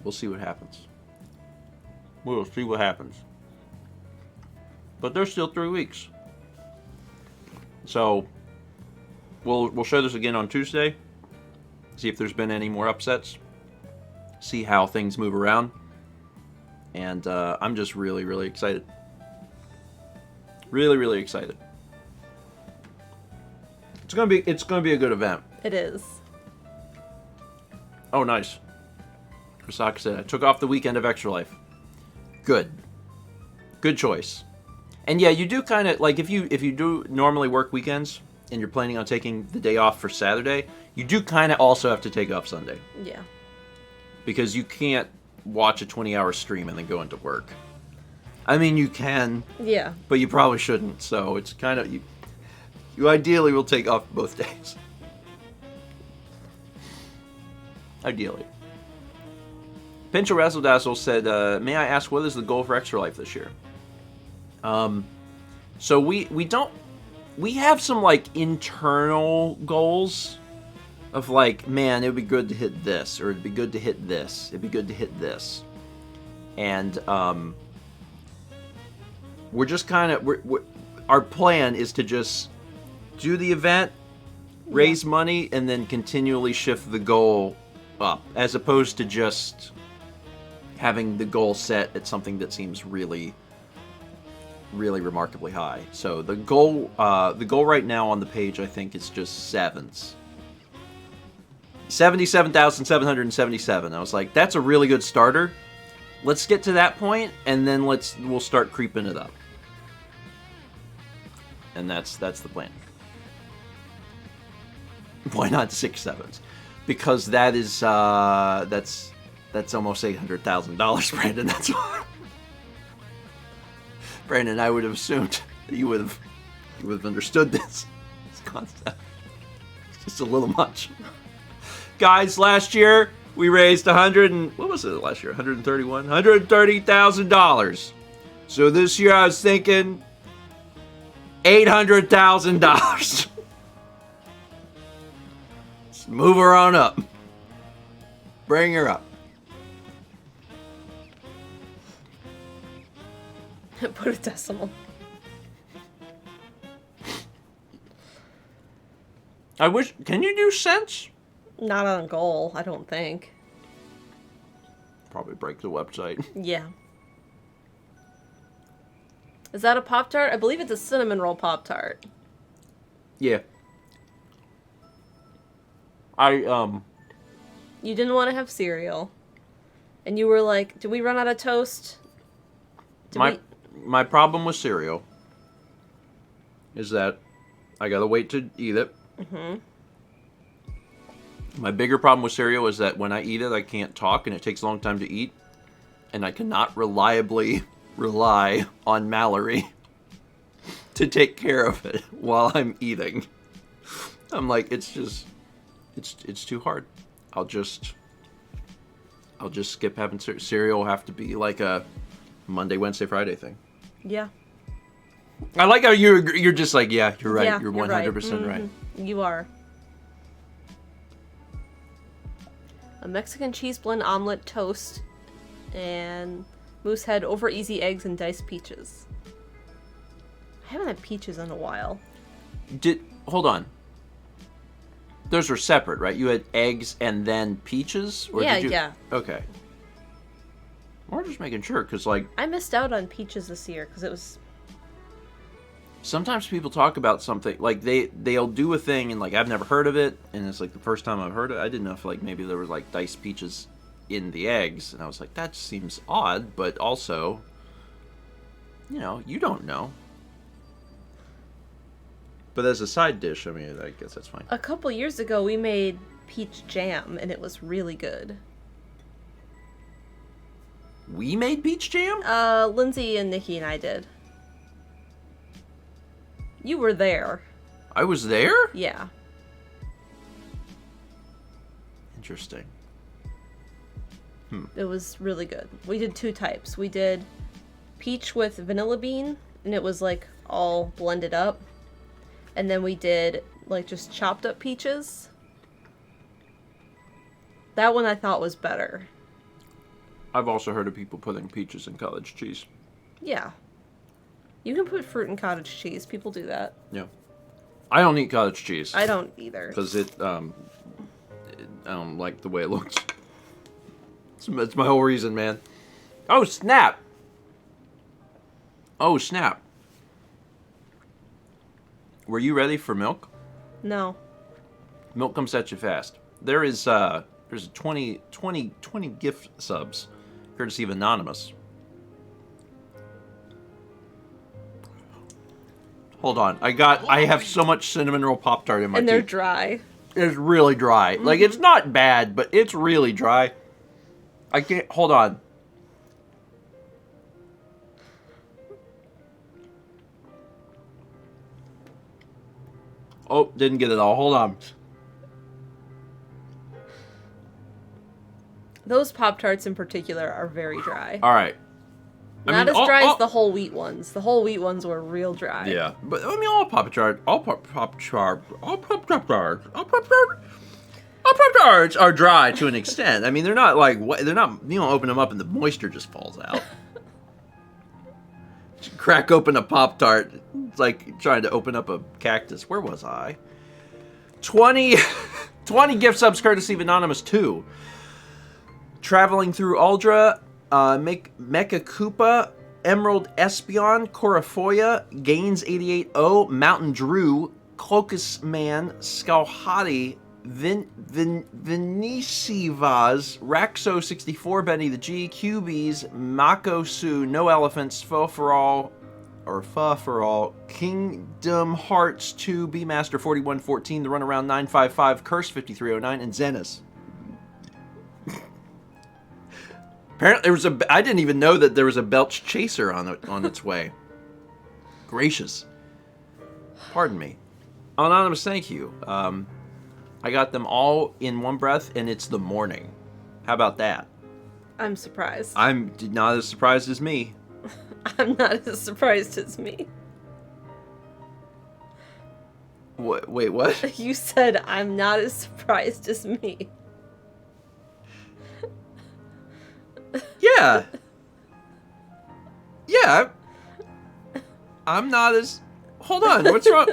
we'll see what happens. We'll see what happens. But there's still 3 weeks. So, we'll show this again on Tuesday. See if there's been any more upsets. See how things move around. And I'm just really, really excited. Really, really excited. It's gonna be a good event.
It is.
Oh, nice. Osaka said, I took off the weekend of Extra Life. Good. Good choice. And yeah, you do kind of, like, if you do normally work weekends and you're planning on taking the day off for Saturday, you do kind of also have to take off Sunday.
Yeah.
Because you can't watch a 20-hour stream and then go into work. I mean, you can.
Yeah.
But you probably shouldn't. So it's kind of, you You ideally will take off both days. Ideally. Pincho Razzle Dazzle said, may I ask, what is the goal for Extra Life this year? So we have some, like, internal goals of, like, man, it would be good to hit this, or it'd be good to hit this, it'd be good to hit this. And, we're just kind of, our plan is to just do the event, raise money, and then continually shift the goal up, as opposed to just having the goal set at something that seems really, really remarkably high. So the goal right now on the page, I think, is just sevens. 77,777. I was like, that's a really good starter. Let's get to that point, and then we'll start creeping it up. And that's the plan. Why not 6 sevens? Because that is that's almost $800,000, Brandon. That's why. Brandon, I would have assumed that you would have understood this concept. It's just a little much. Guys, last year we raised $130,000. So this year I was thinking $800,000. Let's move her on up. Bring her up.
Put a decimal.
I wish. Can you do cents?
Not on goal, I don't think.
Probably break the website.
Yeah. Is that a Pop-Tart? I believe it's a cinnamon roll Pop-Tart.
Yeah.
You didn't want to have cereal. And you were like, did we run out of toast?
My problem with cereal is that I gotta wait to eat it. Mm-hmm. My bigger problem with cereal is that when I eat it, I can't talk, and it takes a long time to eat. And I cannot reliably rely on Mallory to take care of it while I'm eating. I'm like, it's too hard. I'll just skip having cereal. Will have to be like a Monday, Wednesday, Friday thing.
Yeah.
I like how you're just like, yeah, you're right.
Yeah,
you're 100% right.
You are. A Mexican cheese blend omelet, toast, and moose head over easy eggs and diced peaches. I haven't had peaches in a while.
Hold on. Those were separate, right? You had eggs and then peaches? Or
Yeah,
did you...
yeah.
Okay. We're just making sure, because, like...
I missed out on peaches this year, because it was...
Sometimes people talk about something, like, they'll do a thing, and, like, I've never heard of it, and it's, like, the first time I've heard it. I didn't know if, like, maybe there was, like, diced peaches in the eggs, and I was like, that seems odd, but also, you know, you don't know. But as a side dish, I mean, I guess that's fine.
A couple years ago, we made peach jam, and it was really good.
We made peach jam?
Lindsay and Nikki and I did. You were there.
I was there?
Yeah.
Interesting.
It was really good. We did 2 types. We did peach with vanilla bean, and it was, like, all blended up. And then we did, like, just chopped up peaches. That one I thought was better.
I've also heard of people putting peaches in cottage cheese.
Yeah. You can put fruit in cottage cheese. People do that.
Yeah. I don't eat cottage cheese.
I don't either.
Because I don't like the way it looks. It's my whole reason, man. Oh, snap! Oh, snap. Were you ready for milk?
No.
Milk comes at you fast. There's 20 gift subs, courtesy of Anonymous. Hold on. I have so much cinnamon roll Pop-Tart in my teeth.
And they're dry.
It's really dry. Mm-hmm. Like, it's not bad, but it's really dry. I can't... Hold on. Oh, didn't get it all. Hold on.
Those Pop-Tarts in particular are very dry.
All right.
Not as dry as the whole wheat ones. The whole wheat ones were real dry.
Yeah, but I mean, all Pop-Tarts are dry to an extent. I mean, they're not like they're not. You don't open them up and the moisture just falls out. Crack open a Pop-Tart. It's like trying to open up a cactus. Where was I? 20 gift subs courtesy of Anonymous 2. Traveling through Aldra, Mecha Koopa, Emerald Espion, Corafoya, Gaines 880, Mountain Drew, Clocus Man, Skalhati, Venicivaz, Raxo 64, Benny the G, QBs, Makosu, No Elephants, Fa for All, Kingdom Hearts 2, B-Master 4114, The Runaround 955, Curse 5309, and Zenis. Apparently, I didn't even know that there was a Belch Chaser on its way. Gracious. Pardon me. Anonymous, thank you. I got them all in one breath, and it's the morning. How about that?
I'm surprised.
I'm not as surprised as me.
I'm not as surprised as me.
What? Wait, what?
You said I'm not as surprised as me.
Yeah. Yeah. I'm not as... Hold on, what's wrong?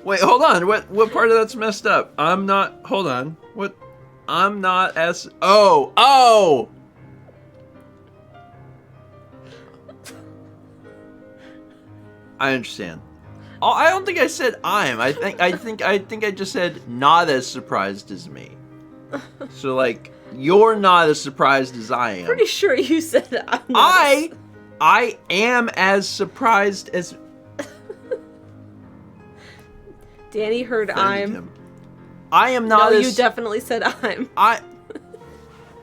Wait, hold on. What part of that's messed up? I'm not... Hold on. What? I'm not as... Oh! I understand. Oh, I don't think I said I'm. I think I just said not as surprised as me. So, like, you're not as surprised as I am.
Pretty sure you said I'm not.
I am as surprised as...
Danny heard I'm.
I am not
no,
as...
you definitely said I'm.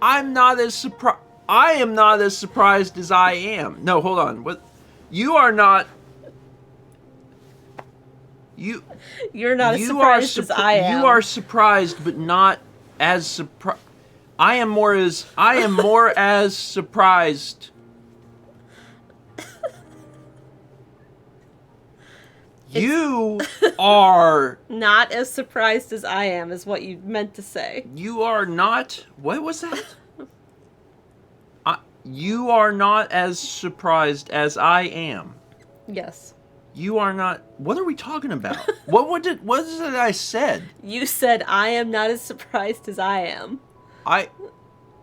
I'm not as surprised... I am not as surprised as I am. No, hold on. What? You are not...
You're not as surprised as I am.
You are surprised, but not as surprised. I am more as surprised. You are
not as surprised as I am, is what you meant to say.
You are not. What was that? You are not as surprised as I am.
Yes.
You are not. What are we talking about? What is it I said?
You said I am not as surprised as I am.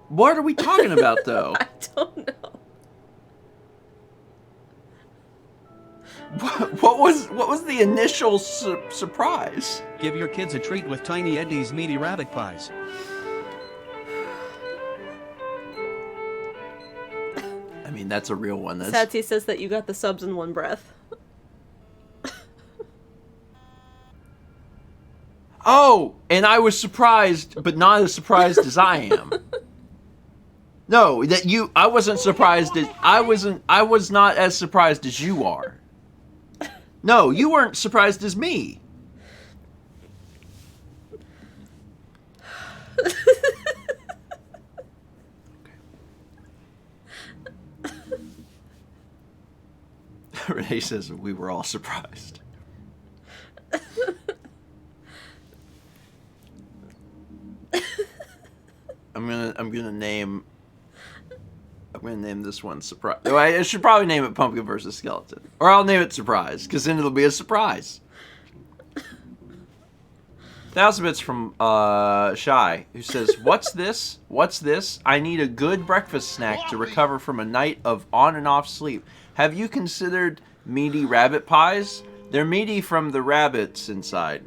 What are we talking about, though?
I don't know.
What was the initial surprise?
Give your kids a treat with Tiny Eddie's meaty rabbit pies.
I mean, that's a real one.
Satsy says that you got the subs in one breath.
Oh, and I was surprised, but not as surprised as I am. No, I wasn't surprised I was not as surprised as you are. No, you weren't surprised as me. Renee says we were all surprised. I'm gonna name this one Surprise. I should probably name it Pumpkin versus Skeleton, or I'll name it Surprise, because then it'll be a surprise. 1,000 bits from Shy, who says, "What's this? What's this? I need a good breakfast snack to recover from a night of on and off sleep. Have you considered meaty rabbit pies? They're meaty from the rabbits inside."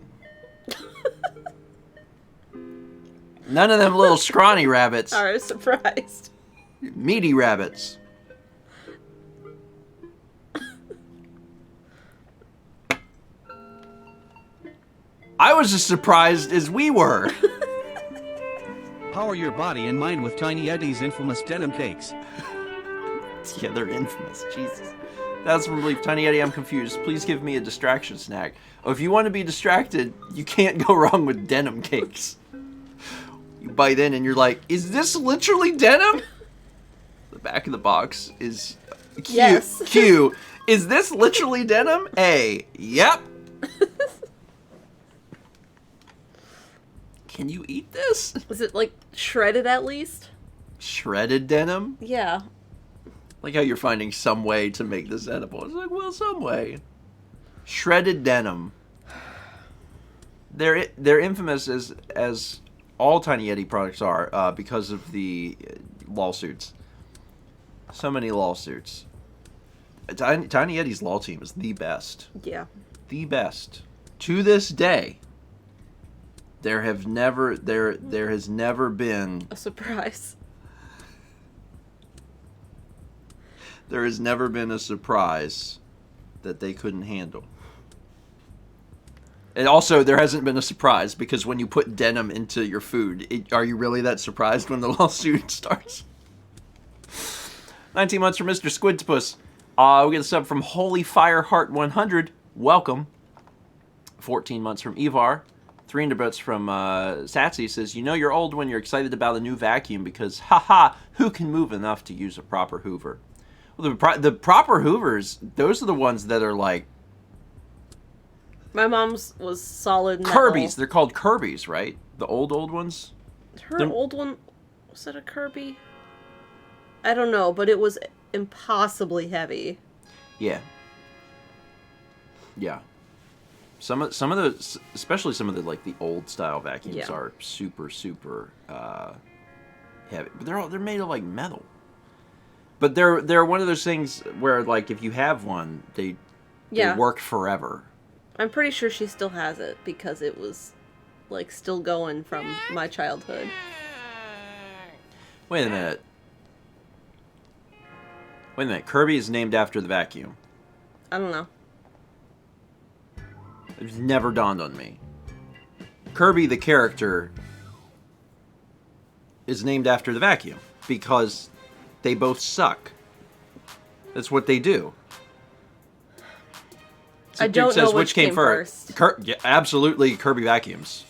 None of them little scrawny rabbits.
Are surprised.
Meaty rabbits. I was as surprised as we were.
Power your body and mind with Tiny Eddie's infamous denim cakes.
Yeah, they're infamous. Jesus. That's from Belief. Tiny Eddie, I'm confused. Please give me a distraction snack. Oh, if you want to be distracted, you can't go wrong with denim cakes. You bite in and you're like, is this literally denim? The back of the box is Q.
Yes.
Q. Is this literally denim? A. Yep. Can you eat this?
Is it like shredded at least?
Shredded denim?
Yeah.
Like how you're finding some way to make this edible. It's like, well, some way. Shredded denim. They're infamous as all Tiny Eddie products are because of the lawsuits. So many lawsuits. Tiny Eddie's law team is the best.
Yeah.
The best. To this day, there has never been
A surprise.
There has never been a surprise that they couldn't handle. And also, there hasn't been a surprise because when you put denim into your food, are you really that surprised when the lawsuit starts? 19 months from Mr. Squidtopus. We get a sub from Holy Fireheart 100. Welcome. 14 months from Evar. 300 bits from Satsy says, you know you're old when you're excited about a new vacuum because, haha, who can move enough to use a proper Hoover? Well, the proper Hoovers, those are the ones that are like...
My mom's was solid metal.
Kirby's. They're called Kirby's, right? The old ones?
Her old one, was it a Kirby? I don't know, but it was impossibly heavy.
Yeah. Yeah. Some of the, especially some of the like the old style vacuums are super heavy. But they're made of like metal. But they're one of those things where like if you have one, they work forever.
I'm pretty sure she still has it because it was like still going from my childhood.
Wait a minute. Kirby is named after the vacuum.
I don't know.
It's never dawned on me. Kirby, the character, is named after the vacuum because they both suck. That's what they do.
I don't know which came first.
Yeah, absolutely, Kirby vacuums.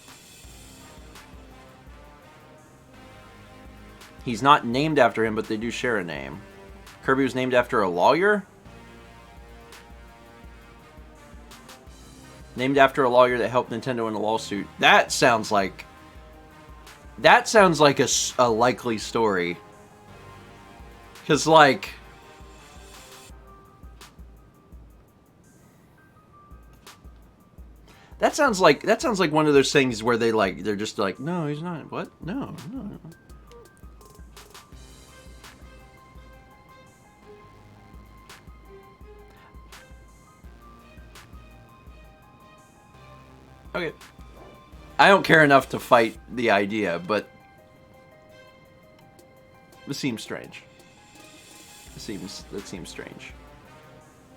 He's not named after him, but they do share a name. Kirby was named after a lawyer? Named after a lawyer that helped Nintendo in a lawsuit. That sounds like a likely story. Because, like... That sounds like one of those things where they're just like, no, he's not. What? No. Okay. I don't care enough to fight the idea, but this seems strange. That seems strange.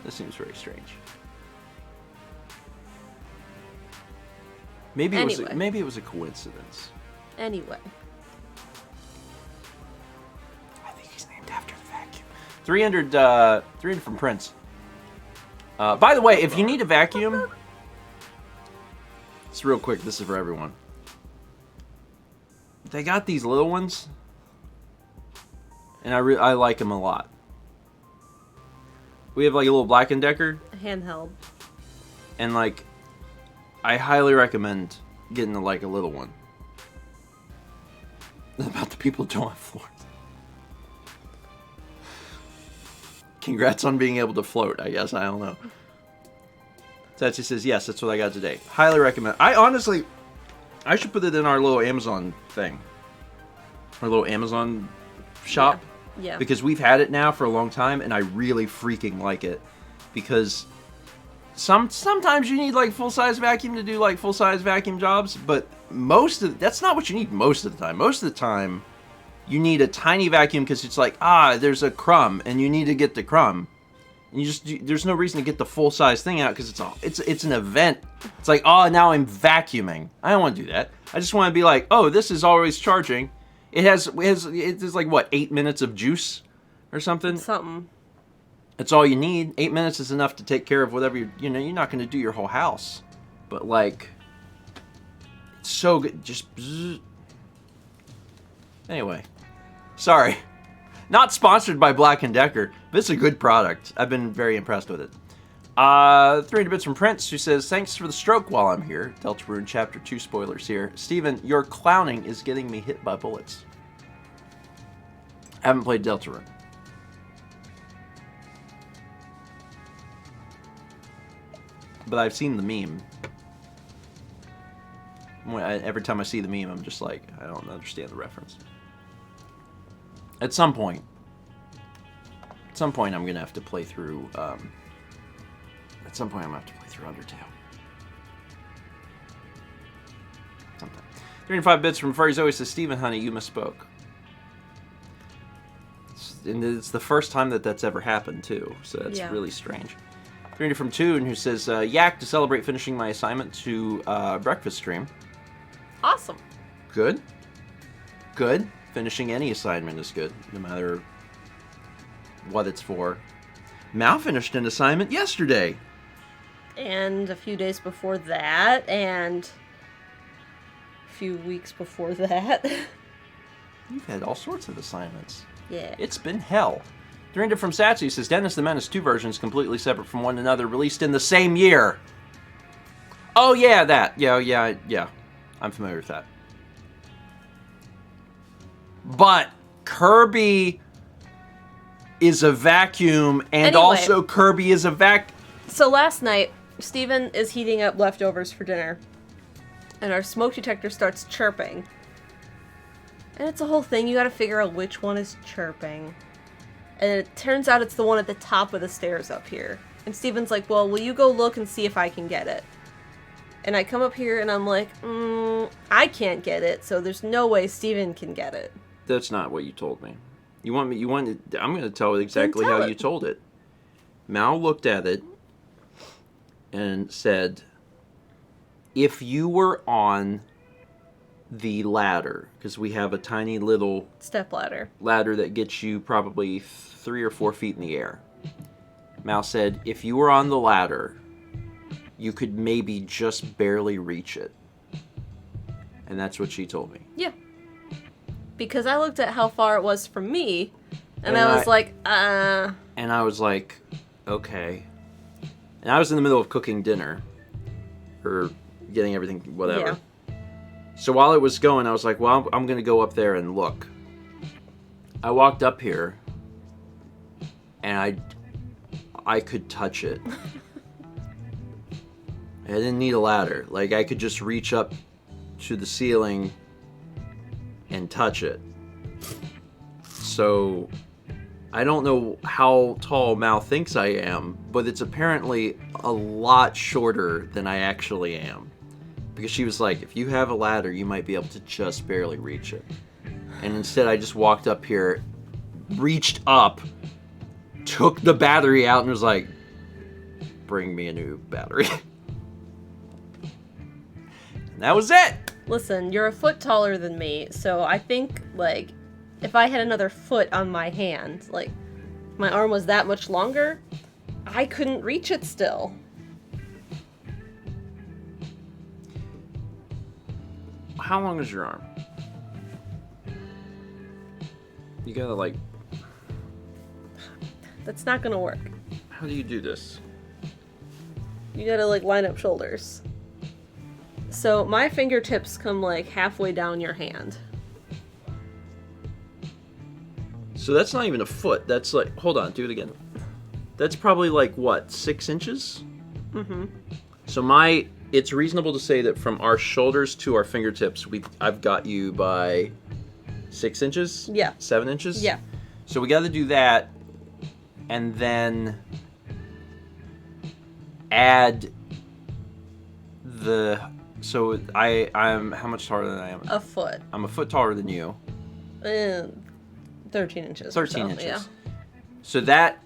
This seems very strange. Maybe it was a coincidence.
Anyway.
I think he's named after the vacuum. 300 from Prince. By the way, if you need a vacuum, it's real quick. This is for everyone. They got these little ones, and I like them a lot. We have like a little Black & Decker.
Handheld.
And like, I highly recommend getting like a little one. About the people who don't have floors. Congrats on being able to float, I guess. I don't know. Sachi says, yes, that's what I got today. Highly recommend. I should put it in our little Amazon thing. Our little Amazon shop.
Yeah.
Because we've had it now for a long time, and I really freaking like it. Because sometimes you need like full-size vacuum to do like full-size vacuum jobs, but that's not what you need most of the time. Most of the time, you need a tiny vacuum because it's like, there's a crumb, and you need to get the crumb. And there's no reason to get the full-size thing out because it's an event. It's like, now I'm vacuuming. I don't want to do that. I just want to be like, this is always charging. It has like what, 8 minutes of juice or something.
Something.
It's all you need. 8 minutes is enough to take care of whatever you're not going to do your whole house. But, like, it's so good. Just bzzz. Anyway. Sorry. Not sponsored by Black & Decker, but it's a good product. I've been very impressed with it. 300 bits from Prince, who says, thanks for the stroke while I'm here. Deltarune Chapter 2 spoilers here. Steven, your clowning is getting me hit by bullets. I haven't played Deltarune. But I've seen the meme. Every time I see the meme, I'm just like, I don't understand the reference. At some point, I'm going to have to play through... At some point, I'm going to have to play through Undertale. Sometime. 305 bits from Furry Zoe says, Stephen, honey, you misspoke. And it's the first time that's ever happened, too. So that's really strange. 300 from Toon, who says, Yak, to celebrate finishing my assignment to breakfast stream.
Awesome.
Good. Good. Finishing any assignment is good, no matter what it's for. Mal finished an assignment yesterday.
And a few days before that, and a few weeks before that.
You've had all sorts of assignments.
Yeah.
It's been hell. 300 from Satsu says, Dennis the Menace 2 versions completely separate from one another, released in the same year. Oh, yeah, that. Yeah. I'm familiar with that. But Kirby is a vacuum, and
anyway,
also Kirby is a vacuum.
So last night, Steven is heating up leftovers for dinner, and our smoke detector starts chirping. And it's a whole thing. You gotta figure out which one is chirping. And it turns out it's the one at the top of the stairs up here. And Steven's like, well, will you go look and see if I can get it? And I come up here and I'm like, I can't get it, so there's no way Steven can get it.
That's not what you told me. I'm going to tell exactly how you told it. Mal looked at it and said, if you were on the ladder, because we have a tiny little
step ladder
that gets you probably 3 or 4 feet in the air. Mal said, if you were on the ladder, you could maybe just barely reach it. And that's what she told me.
Yeah. Because I looked at how far it was from me, and I was like, And
I was like, okay. And I was in the middle of cooking dinner. Or getting everything, whatever. Yeah. So while it was going, I was like, well, I'm going to go up there and look. I walked up here, and I could touch it. I didn't need a ladder. Like, I could just reach up to the ceiling and touch it. So, I don't know how tall Mal thinks I am, but it's apparently a lot shorter than I actually am. Because she was like, if you have a ladder, you might be able to just barely reach it. And instead, I just walked up here, reached up, took the battery out, and was like, bring me a new battery. And that was it!
Listen, you're a foot taller than me, so I think, like, if I had another foot on my hand, like, my arm was that much longer, I couldn't reach it still.
How long is your arm? You gotta, like...
That's not gonna work.
How do you do this?
You gotta, like, line up shoulders. So, my fingertips come, like, halfway down your hand.
So that's not even a foot. That's like... Hold on, do it again. That's probably, like, what, 6 inches?
Mm-hmm.
So it's reasonable to say that from our shoulders to our fingertips, I've got you by 6 inches?
Yeah.
7 inches?
Yeah. So
we gotta do that, and then add the... So I'm how much taller than I am?
A foot.
I'm a foot taller than you.
13 inches.
13 inches.
Yeah.
So that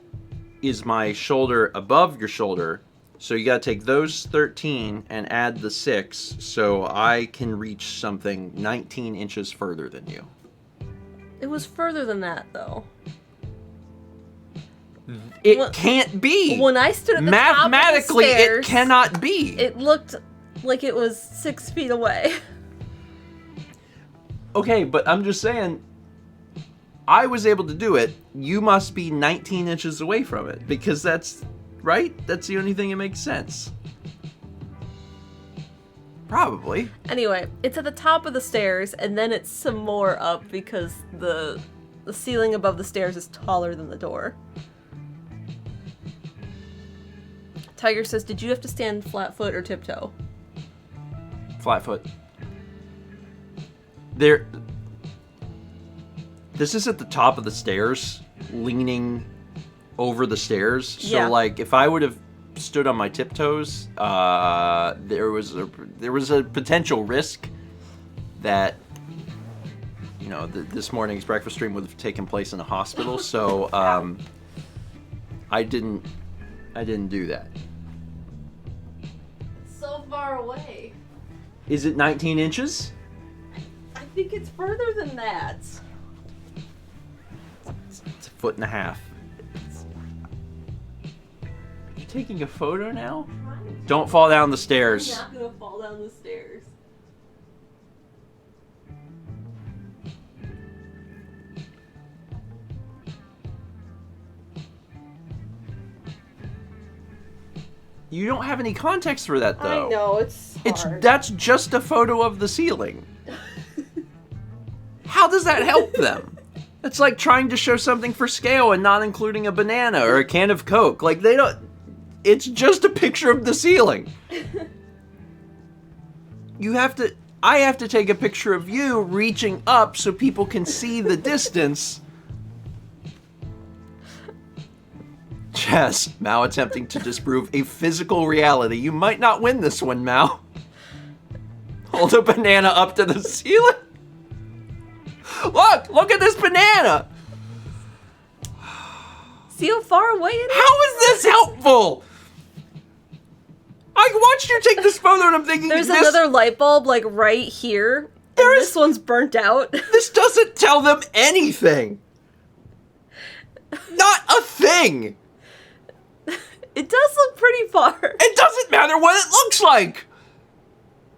is my shoulder above your shoulder. So you gotta take those 13 and add the 6, so I can reach something 19 inches further than you.
It was further than that, though.
It
Well,
can't be.
When I stood at the top of the
Mathematically,
stairs,
it cannot be.
It looked like it was 6 feet away.
Okay, but I'm just saying, I was able to do it. You must be 19 inches away from it, because that's, right? That's the only thing that makes sense. Probably.
Anyway, it's at the top of the stairs, and then it's some more up because the ceiling above the stairs is taller than the door. Tiger says, did you have to stand flat foot or tiptoe?
Flat foot. This is at the top of the stairs, leaning over the stairs. So,
Yeah.
like, if I would have stood on my tiptoes, there was a potential risk that, you know, this morning's breakfast stream would have taken place in a hospital. So, I didn't do that.
It's so far away.
Is it 19 inches?
I think it's further than that.
It's a foot and a half. You're taking a photo now? Don't fall down the stairs.
I'm not gonna fall down the stairs.
You don't have any context for that, though.
I know, it's hard.
That's just a photo of the ceiling. How does that help them? It's like trying to show something for scale and not including a banana or a can of Coke. Like, they don't... It's just a picture of the ceiling. I have to take a picture of you reaching up so people can see the distance. Chess, Mao attempting to disprove a physical reality. You might not win this one, Mao. Hold a banana up to the ceiling. Look at this banana.
See how far away it is?
How is this helpful? I watched you take this photo and I'm thinking
There's another light bulb, like, right here. This one's burnt out.
This doesn't tell them anything. Not a thing.
It does look pretty far.
It doesn't matter what it looks like.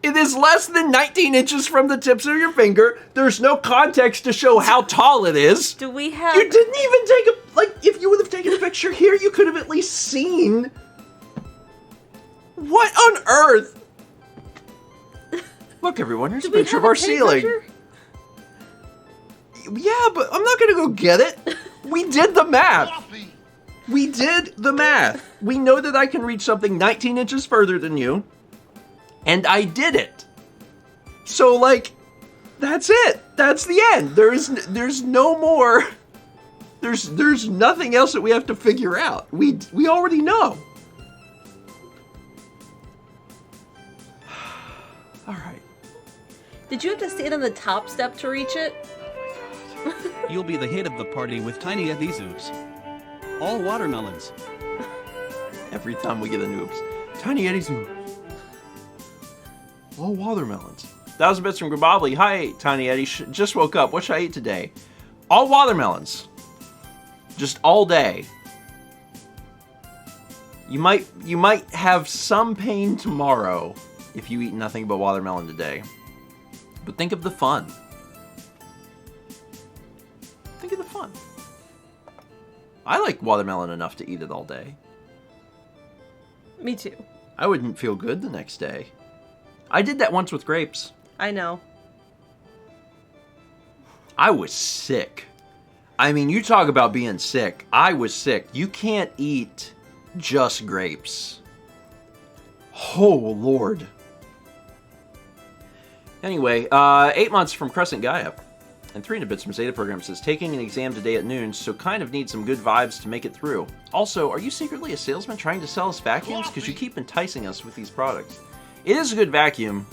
It is less than 19 inches from the tips of your finger. There's no context to show how tall it is.
Do we have...
You didn't even take a... Like, if you would have taken a picture here, you could have at least seen... What on earth? Look, everyone, here's a picture of our ceiling. Yeah, but I'm not gonna go get it. We did the math. We did the math. We know that I can reach something 19 inches further than you. And I did it. So, like, that's it. That's the end. There's no more. There's nothing else that we have to figure out. We already know. All right.
Did you have to stand on the top step to reach it?
You'll be the hit of the party with tiny adhesives. All watermelons.
Every time we get a noobs. Tiny Eddie's oops. All watermelons. 1,000 bits from Grabobly. Hi, Tiny Eddie. Just woke up. What should I eat today? All watermelons. Just all day. You might have some pain tomorrow if you eat nothing but watermelon today. But think of the fun. Think of the fun. I like watermelon enough to eat it all day.
Me too.
I wouldn't feel good the next day. I did that once with grapes.
I know.
I was sick. I mean, you talk about being sick. I was sick. You can't eat just grapes. Oh, Lord. Anyway, 8 months from Crescent Gaia. And 300 bits from Zeta Program says, taking an exam today at noon, so kind of need some good vibes to make it through. Also, are you secretly a salesman trying to sell us vacuums? Because you keep enticing us with these products. It is a good vacuum.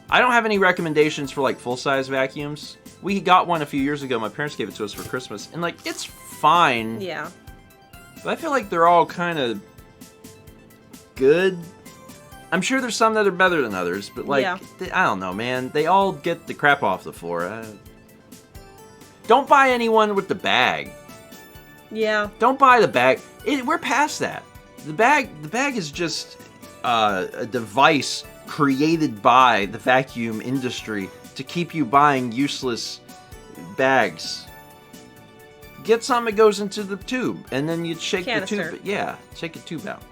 I don't have any recommendations for, like, full-size vacuums. We got one a few years ago. My parents gave it to us for Christmas. And, like, it's fine.
Yeah.
But I feel like they're all kind of good. I'm sure there's some that are better than others. But, like,
Yeah.
I don't know, man. They all get the crap off the floor. Don't buy anyone with the bag.
Yeah.
Don't buy the bag. We're past that. The bag is just a device created by the vacuum industry to keep you buying useless bags. Get some that goes into the tube, and then you shake
Canister.
the tube. Yeah, shake the tube out.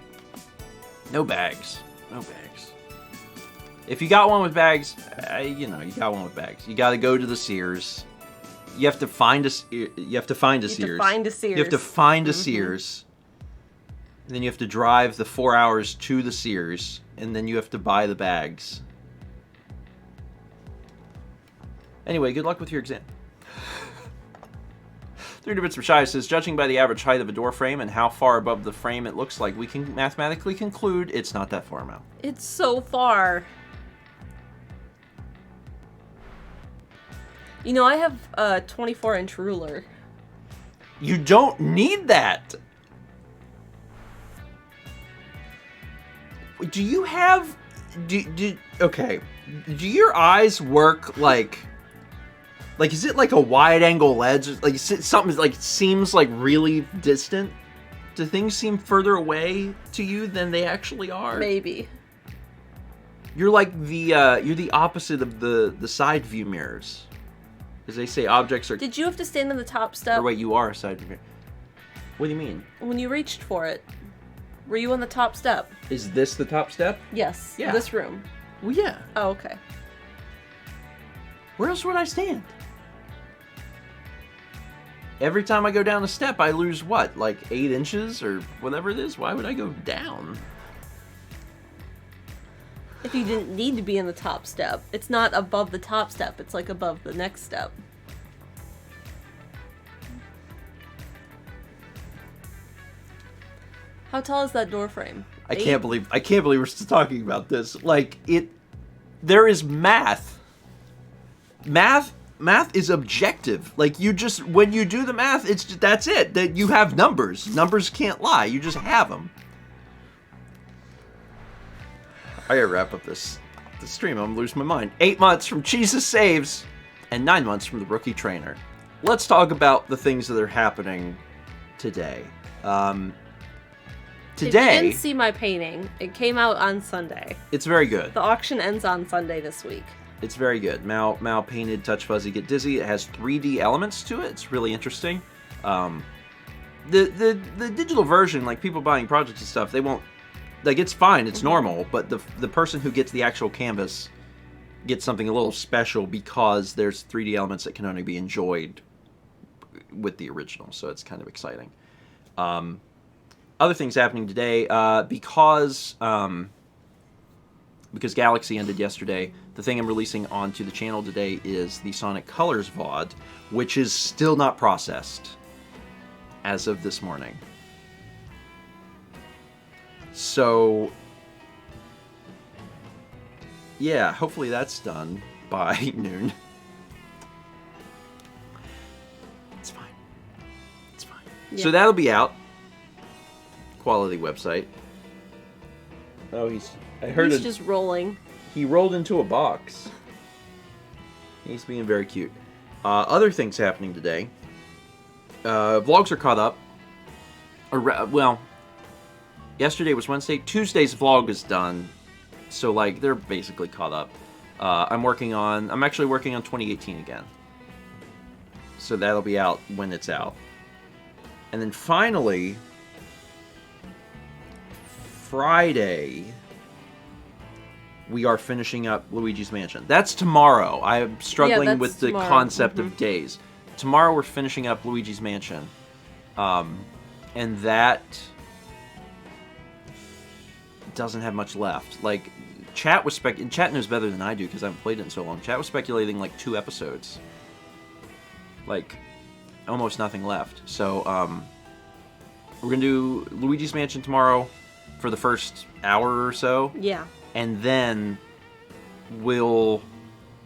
No bags. No bags. If you got one with bags, you got one with bags. You got to go to the Sears. You have to find a Sears.
You have to find a Sears.
You have to find a Sears. And then you have to drive the 4 hours to the Sears, and then you have to buy the bags. Anyway, good luck with your exam. 3 Bits for Shy says, judging by the average height of a door frame and how far above the frame it looks like, we can mathematically conclude it's not that far out.
It's so far. You know, I have a 24-inch ruler.
You don't need that. Do you have... Okay. Do your eyes work like... Like, is it like a wide-angle lens? Like, is it something like seems like really distant? Do things seem further away to you than they actually are?
Maybe.
You're like you're the opposite of the side view mirrors. As they say, objects are...
Did you have to stand on the top step?
Or wait, you are a side view mirror. What do you mean?
When you reached for it. Were you on the top step?
Is this the top step?
Yes.
Yeah.
This room.
Well, yeah.
Oh, okay.
Where else would I stand? Every time I go down a step, I lose what? Like 8 inches or whatever it is? Why would I go down?
If you didn't need to be in the top step. It's not above the top step. It's like above the next step. How tall is that door frame?
I can't believe we're still talking about this. Like, there is math. Math is objective. Like, you just, when you do the math, that's it. That you have numbers. Numbers can't lie. You just have them. I gotta wrap up this stream. I'm gonna lose my mind. 8 months from Jesus Saves and 9 months from the Rookie Trainer. Let's talk about the things that are happening today.
If you
Today,
didn't see my painting, it came out on Sunday.
it's very good.
The auction ends on Sunday this week.
It's very good. Mal painted Touch Fuzzy Get Dizzy. It has 3D elements to it. It's really interesting. The digital version, like people buying projects and stuff, they won't, like, it's fine, it's normal, but the person who gets the actual canvas gets something a little special because there's 3D elements that can only be enjoyed with the original, so it's kind of exciting. Other things happening today, because Galaxy ended yesterday, the thing I'm releasing onto the channel today is the Sonic Colors VOD, which is still not processed as of this morning. So, yeah, hopefully that's done by noon. It's fine. It's fine.
Yeah.
So that'll be out. Quality website. Oh, I heard
He's just rolling.
he rolled into a box. He's being very cute. Other things happening today. Vlogs are caught up. Well, yesterday was Wednesday. Tuesday's vlog is done. So, like, they're basically caught up. I'm actually working on 2018 again. So that'll be out when it's out. And then finally, Friday, we are finishing up Luigi's Mansion. That's tomorrow. I am struggling with the concept of days. Tomorrow we're finishing up Luigi's Mansion. And that doesn't have much left. Like, chat knows better than I do because I haven't played it in so long. Chat was speculating like 2 episodes. Like, almost nothing left. So, we're gonna do Luigi's Mansion tomorrow for the first hour or so.
Yeah.
And then we'll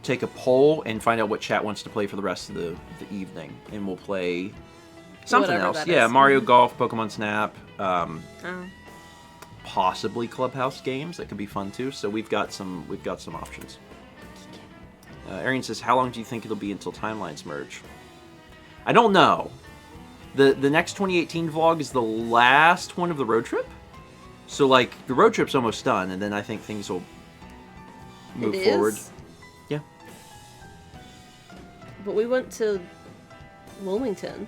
take a poll and find out what chat wants to play for the rest of the evening. And we'll play something
Whatever
else.
that
Yeah,
is.
Mario Golf, Pokemon Snap,
Oh.
possibly Clubhouse games. That could be fun too. So we've got some options. Arian says, how long do you think it'll be until timelines merge? I don't know. The next 2018 vlog is the last one of the road trip. So, like, the road trip's almost done, and then I think things will move forward. Yeah.
But we went to Wilmington.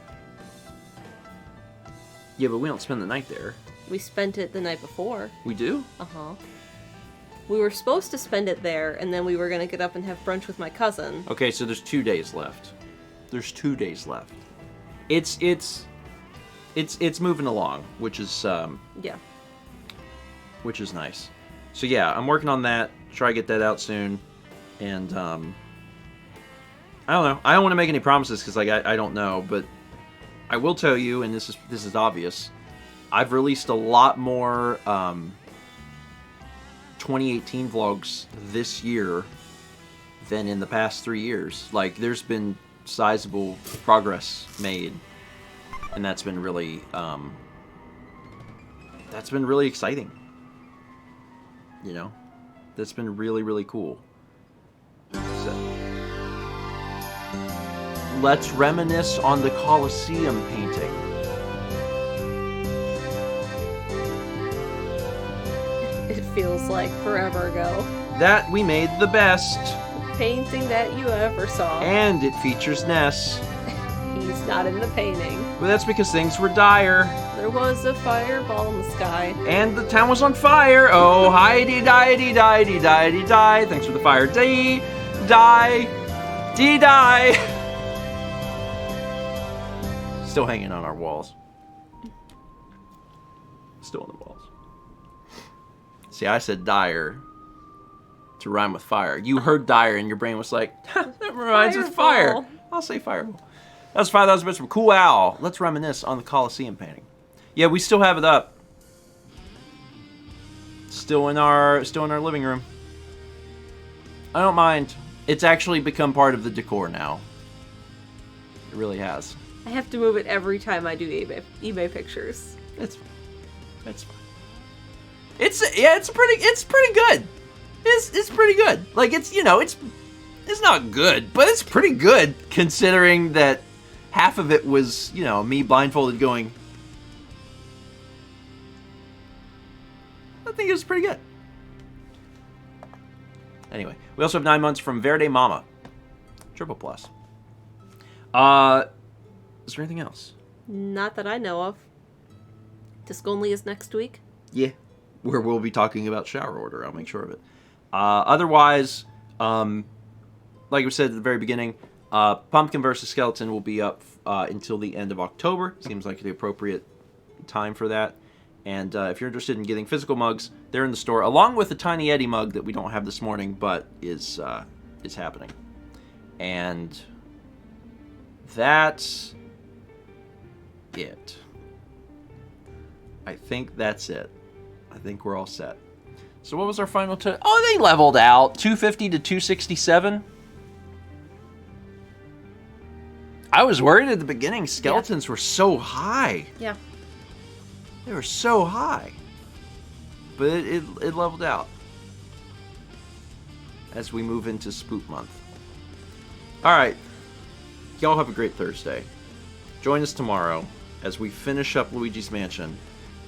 Yeah, but we don't spend the night there.
We spent it the night before.
We do?
Uh-huh. We were supposed to spend it there, and then we were going to get up and have brunch with my cousin.
Okay, so there's 2 days left. There's 2 days left. It's moving along, which is
Yeah.
which is nice. So yeah, I'm working on that. Try to get that out soon, and I don't know. I don't want to make any promises because like I don't know, but I will tell you, and this is obvious. I've released a lot more 2018 vlogs this year than in the past 3 years. Like, there's been sizable progress made, and that's been really exciting. You know, that's been really, really cool. So, let's reminisce on the Colosseum painting.
It feels like forever ago.
That we made the best.
Painting that you ever saw.
And it features Ness.
He's not in the painting.
But that's because things were dire.
There was a fireball in the sky.
And the town was on fire. Oh, hi-dee-die-dee-die-dee-die-dee-die. Thanks for the fire. Dee-die. Dee-die. Still hanging on our walls. Still on the walls. See, I said dire to rhyme with fire. You heard dire and your brain was like, that reminds me of fire. I'll say fireball. That was 5,000 bits from Cool Owl. Let's reminisce on the Colosseum painting. Yeah, we still have it up. Still in our living room. I don't mind. It's actually become part of the decor now. It really has.
I have to move it every time I do eBay pictures.
It's fine. It's pretty good. It's pretty good. Like, it's not good, but it's pretty good considering that half of it was, me blindfolded going. I think it was pretty good. Anyway, we also have 9 months from Verde Mama. Triple plus. Is there anything else?
Not that I know of. Disc Only is next week.
Yeah. Where we'll be talking about shower order. I'll make sure of it. Otherwise, like we said at the very beginning, Pumpkin vs. Skeleton will be up until the end of October. Seems like the appropriate time for that. And if you're interested in getting physical mugs, they're in the store, along with the Tiny Eddie mug that we don't have this morning, but is happening. And that's it. I think that's it. I think we're all set. So what was our final Oh, they leveled out. 250 to 267. I was worried at the beginning. Skeletons were so high.
Yeah.
They were so high. But it leveled out. As we move into Spook Month. Alright. Y'all have a great Thursday. Join us tomorrow as we finish up Luigi's Mansion.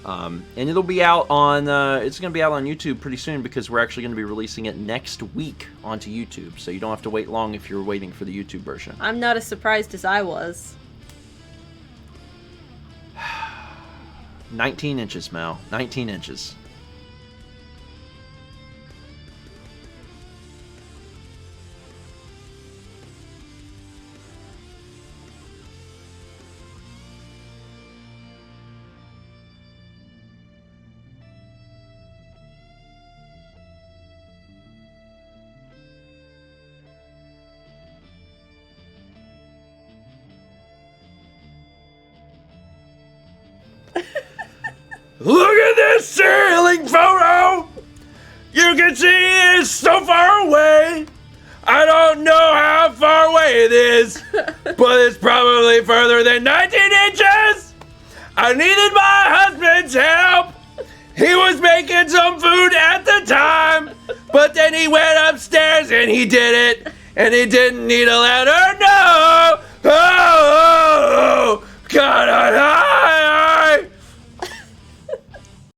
And it'll be out on, it's going to be out on YouTube pretty soon because we're actually going to be releasing it next week onto YouTube. So you don't have to wait long if you're waiting for the YouTube version.
I'm not as surprised as I was.
19 inches, Mal. 19 inches. Look at this ceiling photo! You can see it's so far away. I don't know how far away it is, but it's probably further than 19 inches! I needed my husband's help. He was making some food at the time, but then he went upstairs and he did it, and he didn't need a ladder